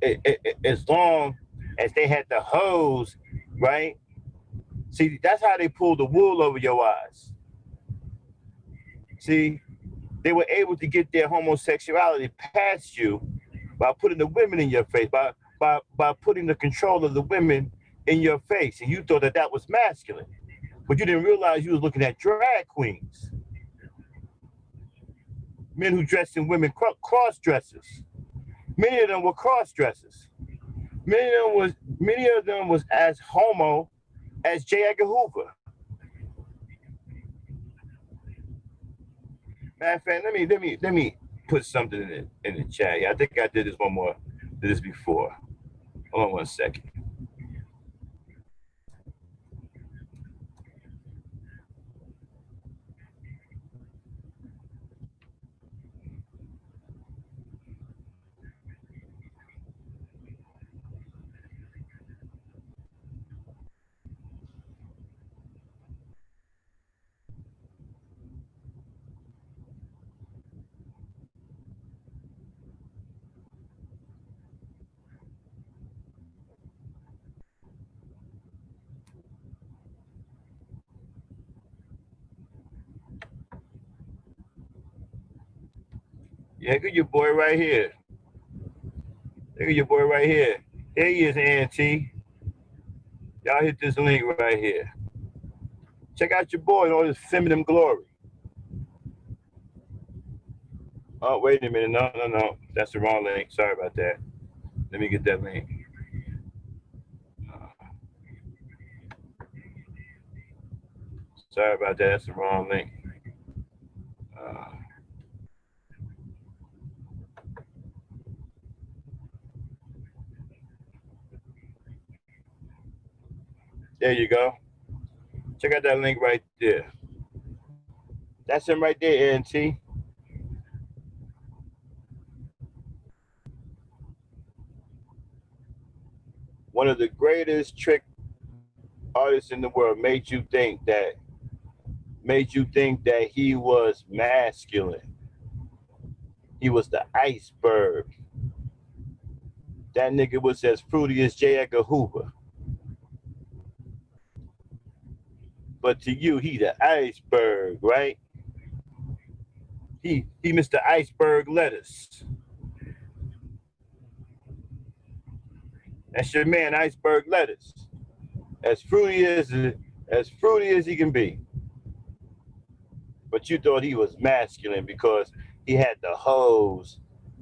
As long as they had the hose, right? See, that's how they pulled the wool over your eyes. See, they were able to get their homosexuality past you by putting the women in your face, by putting the control of the women in your face. And you thought that that was masculine. But you didn't realize you was looking at drag queens. Men who dressed in women cross-dressers. Many of them were cross-dressers. Many of them was as homo as J. Edgar Hoover. Matter of fact, let me put something in the chat. Yeah, I think I did this before. Hold on one second. Yeah, look at your boy right here. Look at your boy right here. Here he is, Auntie. Y'all hit this link right here. Check out your boy in all his feminine glory. Oh, wait a minute. No. That's the wrong link. Sorry about that. Let me get that link. Sorry about that. That's the wrong link. Uh, there you go. Check out that link right there. That's him right there, NT. One of the greatest trick artists in the world made you think that he was masculine. He was the iceberg. That nigga was as fruity as J. Edgar Hoover. But to you, he the iceberg, right? He Mr. Iceberg Lettuce. That's your man, Iceberg Lettuce. As fruity as he can be. But you thought he was masculine because he had the hose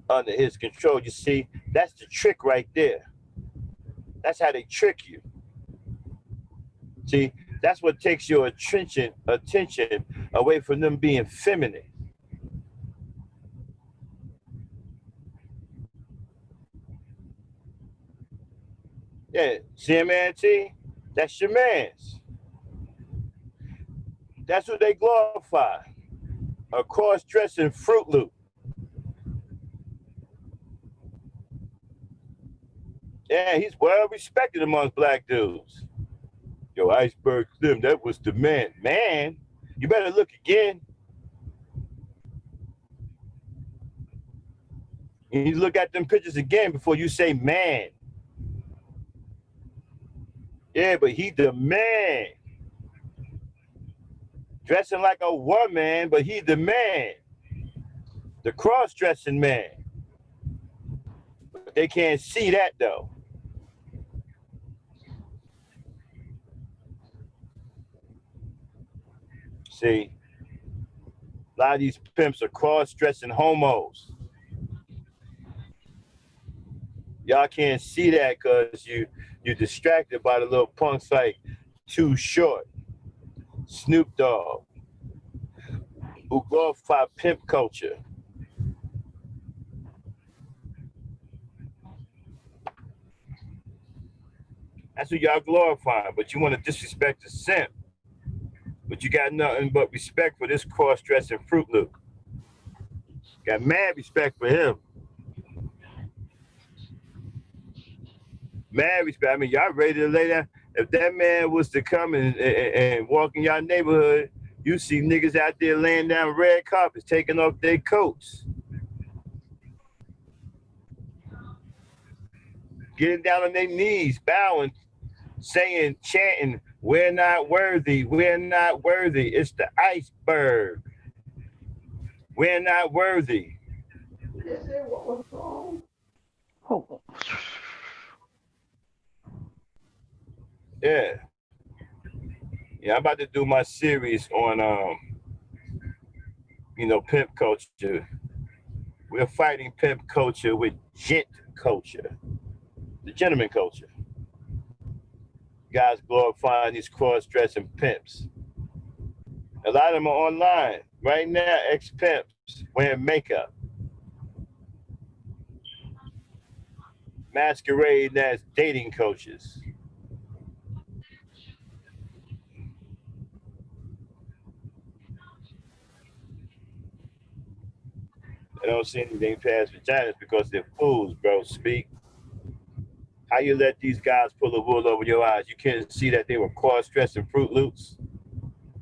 under his control. You see, that's the trick right there. That's how they trick you. See, that's what takes your attention away from them being feminine. Yeah, CMNT, that's your man's. That's what they glorify. A cross-dressing Fruit Loop. Yeah, he's well respected amongst black dudes. Yo, Iceberg Slim, that was the man. Man, you better look again. You need to look at them pictures again before you say man. Yeah, but he the man. Dressing like a woman, but he the man. The cross-dressing man. But they can't see that though. See, a lot of these pimps are cross-dressing homos. Y'all can't see that because you're distracted by the little punks like Too Short, Snoop Dogg, who glorify pimp culture. That's what y'all glorifying, but you want to disrespect the simp. But you got nothing but respect for this cross-dressing Fruit Loop. Got mad respect for him. Mad respect. I mean, y'all ready to lay down? If that man was to come and walk in y'all neighborhood, you see niggas out there laying down red carpets, taking off their coats. Getting down on their knees, bowing, saying, chanting, we're not worthy, we're not worthy. It's the iceberg. We're not worthy. What was wrong? Oh. Yeah. Yeah, I'm about to do my series on pimp culture. We're fighting pimp culture with gent culture. The gentleman culture. Guys glorifying these cross-dressing pimps. A lot of them are online right now, ex-pimps wearing makeup. Masquerading as dating coaches. They don't see anything past vaginas because they're fools, bro. Speak. How you let these guys pull the wool over your eyes? You can't see that they were cross-dressing Fruit Loops.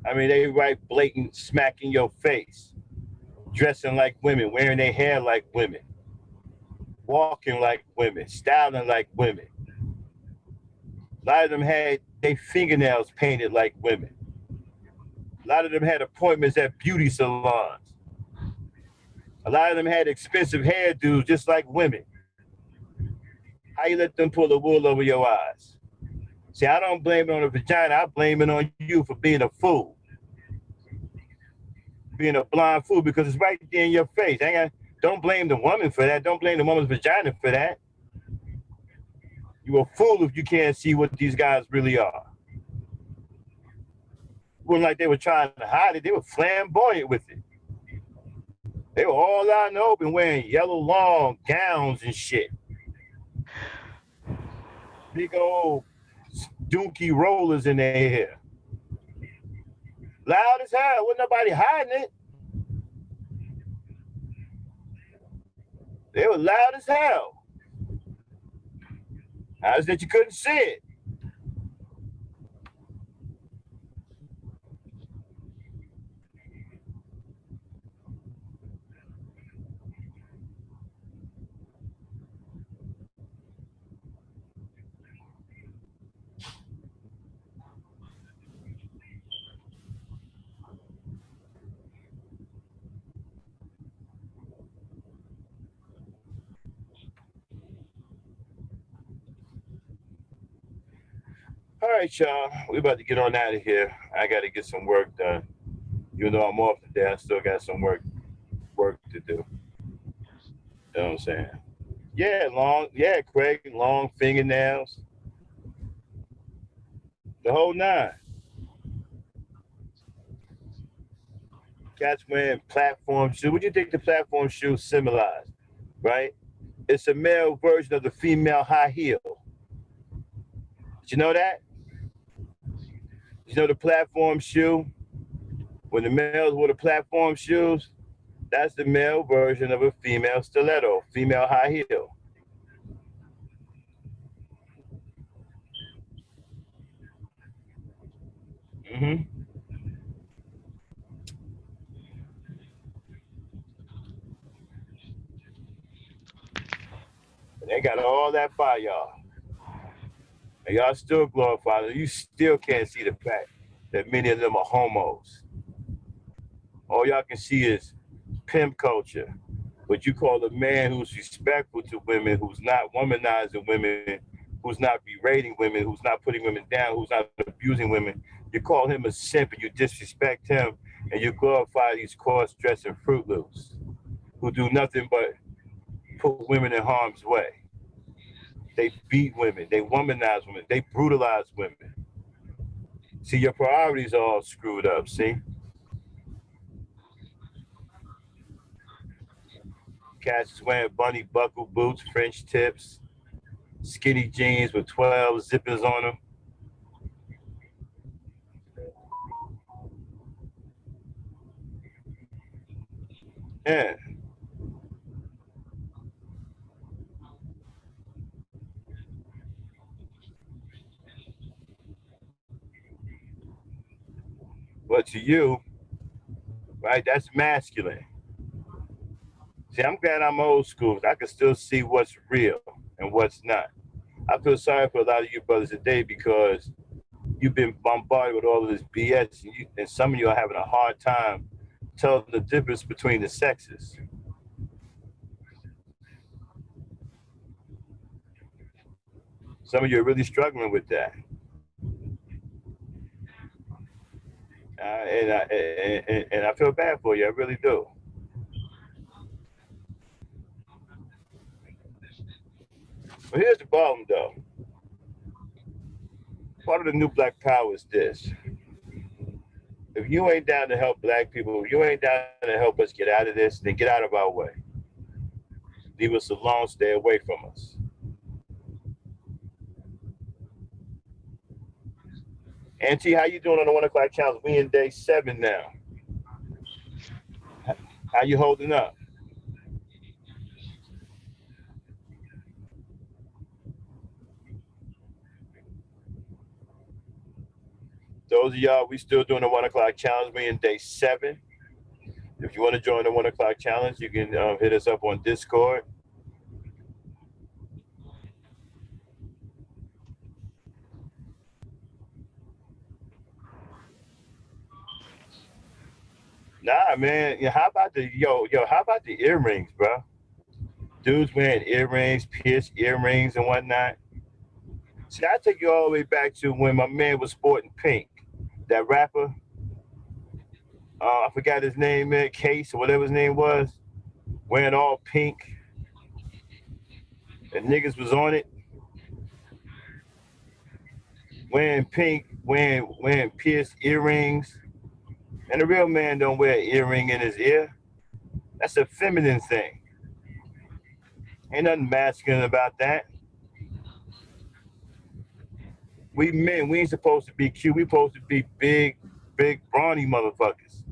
I mean, they right blatant smack in your face. Dressing like women, wearing their hair like women. Walking like women, styling like women. A lot of them had their fingernails painted like women. A lot of them had appointments at beauty salons. A lot of them had expensive hairdos just like women. How you let them pull the wool over your eyes? See, I don't blame it on the vagina. I blame it on you for being a fool. Being a blind fool because it's right there in your face. Don't blame the woman for that. Don't blame the woman's vagina for that. You're a fool if you can't see what these guys really are. It wasn't like they were trying to hide it. They were flamboyant with it. They were all out in the open wearing yellow long gowns and shit. Big old dookie rollers in their hair. Loud as hell. Wasn't nobody hiding it. They were loud as hell. How is that you couldn't see it? All right, y'all. We about to get on out of here. I got to get some work done. Even though I'm off today, I still got some work to do. You know what I'm saying? Yeah, Craig, long fingernails. The whole nine. Cats wearing platform shoes. What do you think the platform shoes symbolize? Right? It's a male version of the female high heel. Did you know that? You know the platform shoe? When the males wore the platform shoes, that's the male version of a female stiletto, female high heel. Mm-hmm. And they got all that by y'all. And y'all still glorify them. You still can't see the fact that many of them are homos. All y'all can see is pimp culture. But you call a man who's respectful to women, who's not womanizing women, who's not berating women, who's not putting women down, who's not abusing women, you call him a simp and you disrespect him and you glorify these cross-dressing Fruit Loops who do nothing but put women in harm's way. They beat women, they womanize women, they brutalize women. See, your priorities are all screwed up, see? Cats is wearing bunny buckle boots, French tips, skinny jeans with 12 zippers on them. Yeah. But to you, right, that's masculine. See, I'm glad I'm old school. I can still see what's real and what's not. I feel sorry for a lot of you brothers today because you've been bombarded with all of this BS and some of you are having a hard time telling the difference between the sexes. Some of you are really struggling with that. And I feel bad for you. I really do. But here's the problem, though. Part of the new Black Power is this. If you ain't down to help Black people, if you ain't down to help us get out of this, then get out of our way. Leave us alone, stay away from us. Auntie, how you doing on the 1 o'clock challenge? We in day 7 now. How you holding up? Those of y'all, we still doing the 1 o'clock challenge. We in day 7. If you want to join the 1 o'clock challenge, you can hit us up on Discord. Nah, man. How about the how about the earrings, bro? Dudes wearing earrings, pierced earrings and whatnot. See, I take you all the way back to when my man was sporting pink. That rapper, I forgot his name, man, Case or whatever his name was. wearing all pink, and niggas was on it, wearing pink, wearing pierced earrings, and a real man don't wear an earring in his ear. That's a feminine thing. Ain't nothing masculine about that. We men, we ain't supposed to be cute. We supposed to be big, brawny motherfuckers.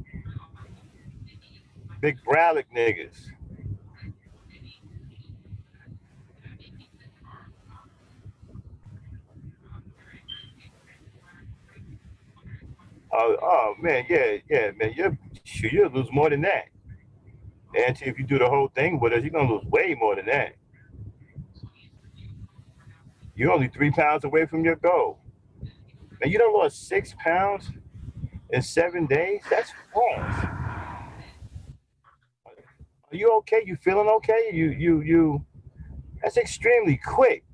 Big brolic niggas. Oh man, yeah, man. You'll lose more than that. And if you do the whole thing with us, you're gonna lose way more than that. You're only 3 pounds away from your goal. And you done lost 6 pounds in 7 days? That's fast. Are you okay? You feeling okay? You that's extremely quick.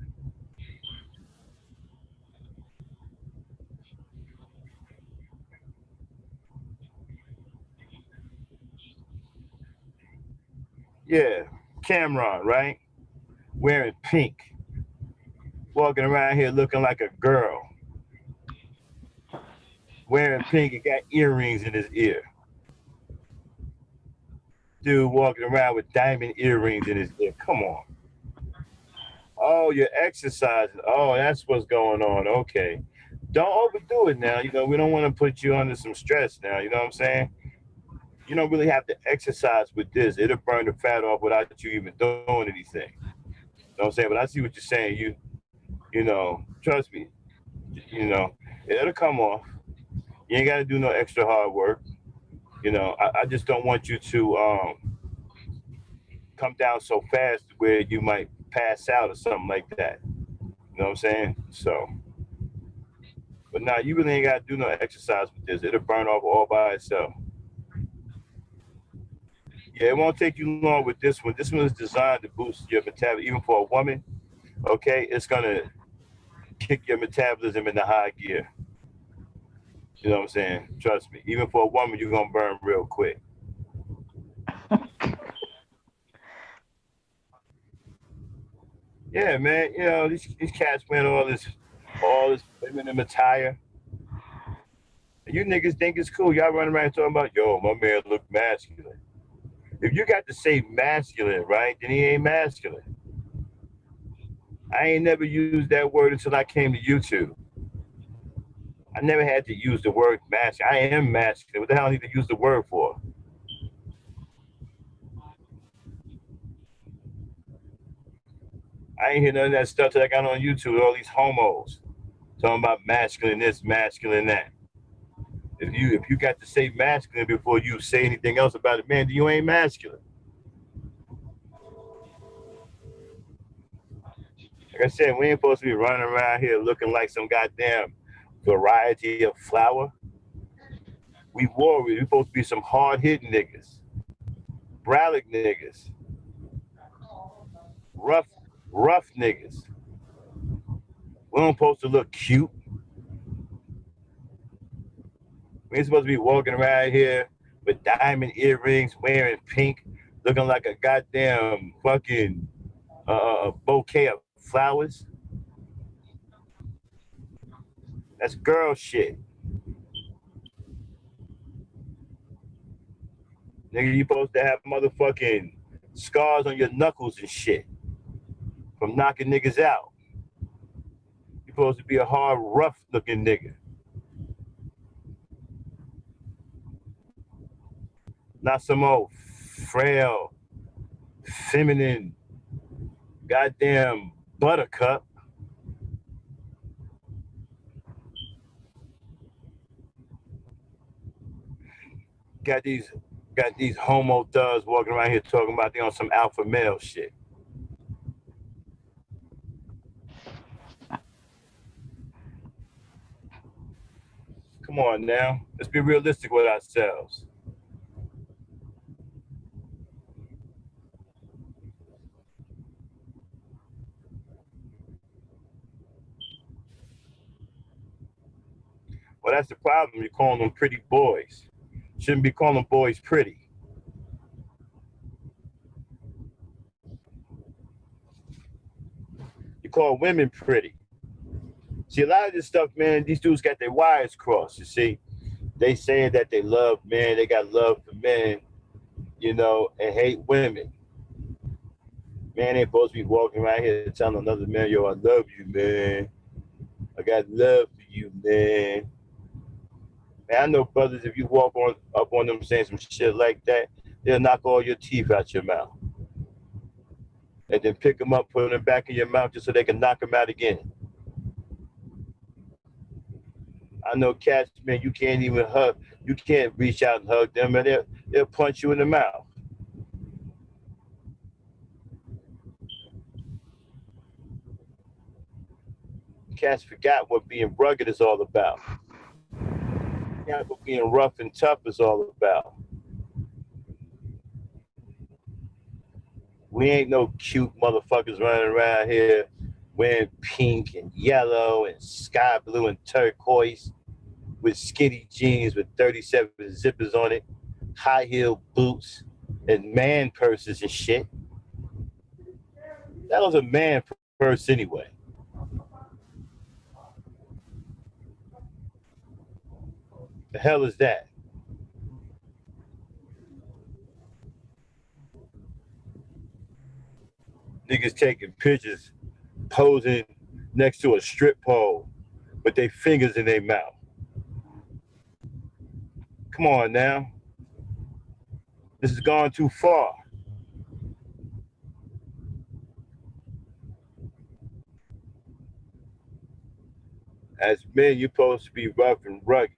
Yeah. Cameron, right? Wearing pink. Walking around here looking like a girl. Wearing pink and got earrings in his ear. Dude walking around with diamond earrings in his ear. Come on. Oh, you're exercising. Oh, that's what's going on. Okay. Don't overdo it now. You know, we don't want to put you under some stress now. You know what I'm saying? You don't really have to exercise with this. It'll burn the fat off without you even doing anything. You know what I'm saying? But I see what you're saying. You know, trust me, you know, it'll come off. You ain't got to do no extra hard work. You know, I just don't want you to come down so fast where you might pass out or something like that. You know what I'm saying? So, but now you really ain't got to do no exercise with this. It'll burn off all by itself. Yeah, it won't take you long with this one. This one is designed to boost your metabolism. Even for a woman, okay, it's gonna kick your metabolism into high gear. You know what I'm saying? Trust me. Even for a woman, you're gonna burn real quick. Yeah, man. You know these cats wearing all this feminine attire. And you niggas think it's cool. Y'all running around talking about, yo, my man look masculine. If you got to say masculine, right, then he ain't masculine. I ain't never used that word until I came to YouTube. I never had to use the word masculine. I am masculine. What the hell I need to use the word for? I ain't hear none of that stuff that I got on YouTube. All these homos talking about masculine this, masculine that. If you got to say masculine before you say anything else about it, man, you ain't masculine. Like I said, we ain't supposed to be running around here looking like some goddamn variety of flower. We warriors. We supposed to be some hard hitting niggas, brolic niggas, rough, rough niggas. We don't supposed to look cute. We ain't supposed to be walking around here with diamond earrings, wearing pink, looking like a goddamn fucking bouquet of flowers. That's girl shit. Nigga, you supposed to have motherfucking scars on your knuckles and shit from knocking niggas out. You supposed to be a hard, rough looking nigga. Not some old frail, feminine, goddamn buttercup. Got these got these homo thugs walking around here talking about they on some alpha male shit. Come on now. Let's be realistic with ourselves. Well, that's the problem. You're calling them pretty boys. Shouldn't be calling boys pretty. call women pretty. See, a lot of this stuff, man, these dudes got their wires crossed, you see. They saying that they love men, they got love for men, you know, and hate women. Man ain't supposed to be walking around here telling another man, yo, I love you, man. I got love for you, man. Man, I know brothers, if you walk on up on them saying some shit like that, they'll knock all your teeth out your mouth. And then pick them up, put them back in your mouth just so they can knock them out again. I know cats, man, you can't even hug. You can't reach out and hug them, and they'll punch you in the mouth. Cats forgot what being rugged is all about. Forgot what being rough and tough is all about. We ain't no cute motherfuckers running around here wearing pink and yellow and sky blue and turquoise with skinny jeans with 37 zippers on it, high heel boots, and man purses and shit. That was a man purse anyway. The hell is that? Niggas taking pictures, posing next to a strip pole with their fingers in their mouth. Come on now. This has gone too far. As men, you're supposed to be rough and rugged.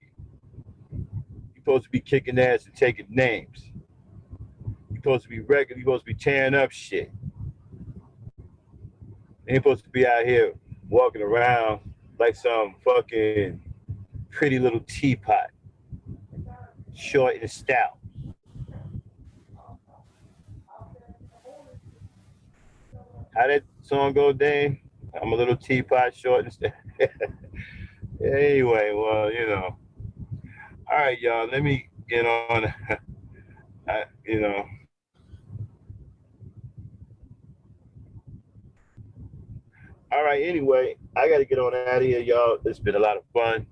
You're supposed to be kicking ass and taking names. You're supposed to be regular. You're supposed to be tearing up shit. You ain't supposed to be out here walking around like some fucking pretty little teapot, short and stout. How that song go, Dane? I'm a little teapot, short and stout. Anyway, well, you know. All right, y'all, let me get on. You know. All right, anyway, I got to get on out of here, y'all. It's been a lot of fun.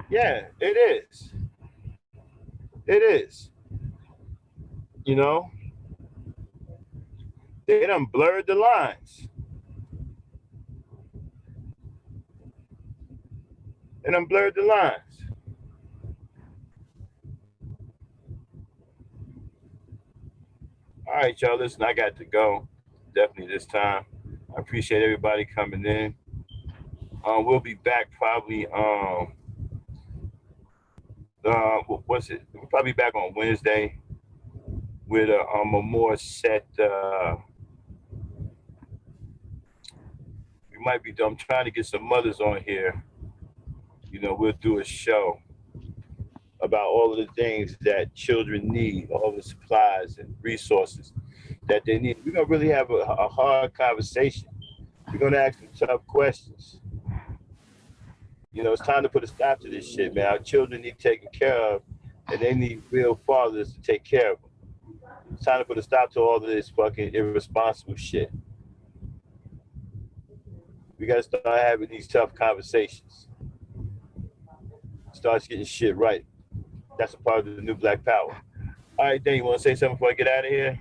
Yeah, it is. It is. You know, they done blurred the lines. They done blurred the lines. All right, y'all, listen, I got to go. Definitely this time. I appreciate everybody coming in. We'll be back probably, what's it? We'll probably be back on Wednesday with a more set, we might be, I'm trying to get some mothers on here. You know, we'll do a show about all of the things that children need, all the supplies and resources that they need. We're gonna really have a hard conversation. We're gonna ask some tough questions. You know, it's time to put a stop to this shit, man. Our children need taken care of, and they need real fathers to take care of them. It's time to put a stop to all of this fucking irresponsible shit. We gotta start having these tough conversations. Start getting shit right. That's a part of the new Black Power. All right, Dan, you want to say something before I get out of here?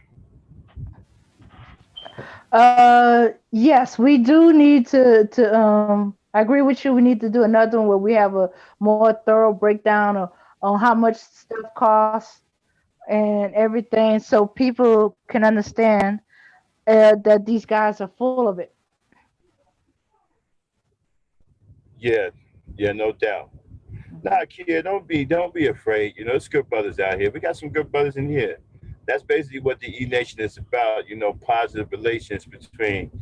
Yes, we do need to I agree with you. We need to do another one where we have a more thorough breakdown on how much stuff costs and everything, so people can understand that these guys are full of it. Yeah, no doubt. Nah, kid, don't be afraid. You know, it's good brothers out here. We got some good brothers in here. That's basically what the E Nation is about. You know, positive relations between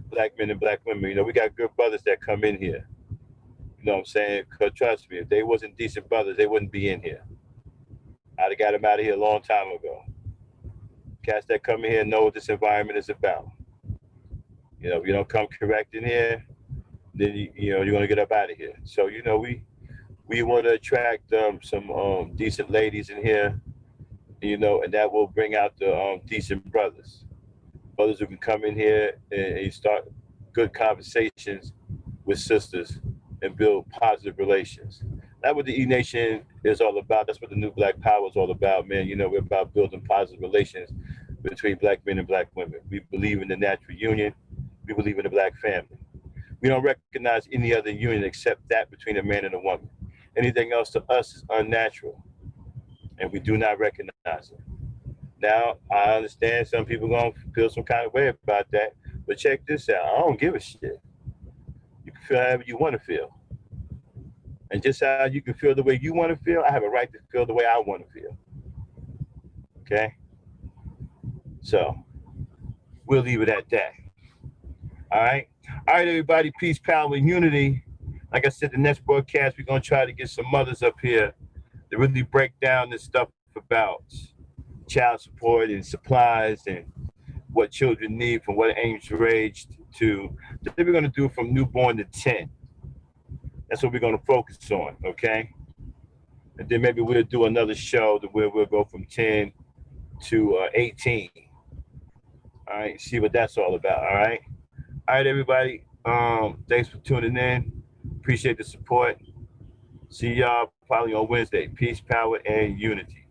black men and black women. You know, we got good brothers that come in here. You know what I'm saying? Because trust me, if they wasn't decent brothers, they wouldn't be in here. I'd have got them out of here a long time ago. Cats that come in here know what this environment is about. You know, if you don't come correct in here, then you know you're gonna get up out of here. So you know we want to attract some decent ladies in here, you know, and that will bring out the decent brothers. brothers who can come in here and start good conversations with sisters and build positive relations. That's what the E Nation is all about. That's what the New Black Power is all about, man. You know, we're about building positive relations between black men and black women. We believe in the natural union. We believe in the black family. We don't recognize any other union except that between a man and a woman. Anything else to us is unnatural, and we do not recognize it. Now, I understand some people gonna feel some kind of way about that, but check this out. I don't give a shit. You can feel however you want to feel. And just how you can feel the way you want to feel, I have a right to feel the way I want to feel. Okay? So, we'll leave it at that. All right? All right, everybody. Peace, power, and unity. Like I said, the next broadcast, we're going to try to get some mothers up here to really break down this stuff about child support and supplies and what children need from what age range to what we're going to do from newborn to 10. That's what we're going to focus on, okay? And then maybe we'll do another show where we'll go from 10 to 18. All right, see what that's all about, all right? All right, everybody. Thanks for tuning in. Appreciate the support. See y'all probably on Wednesday. Peace, power, and unity.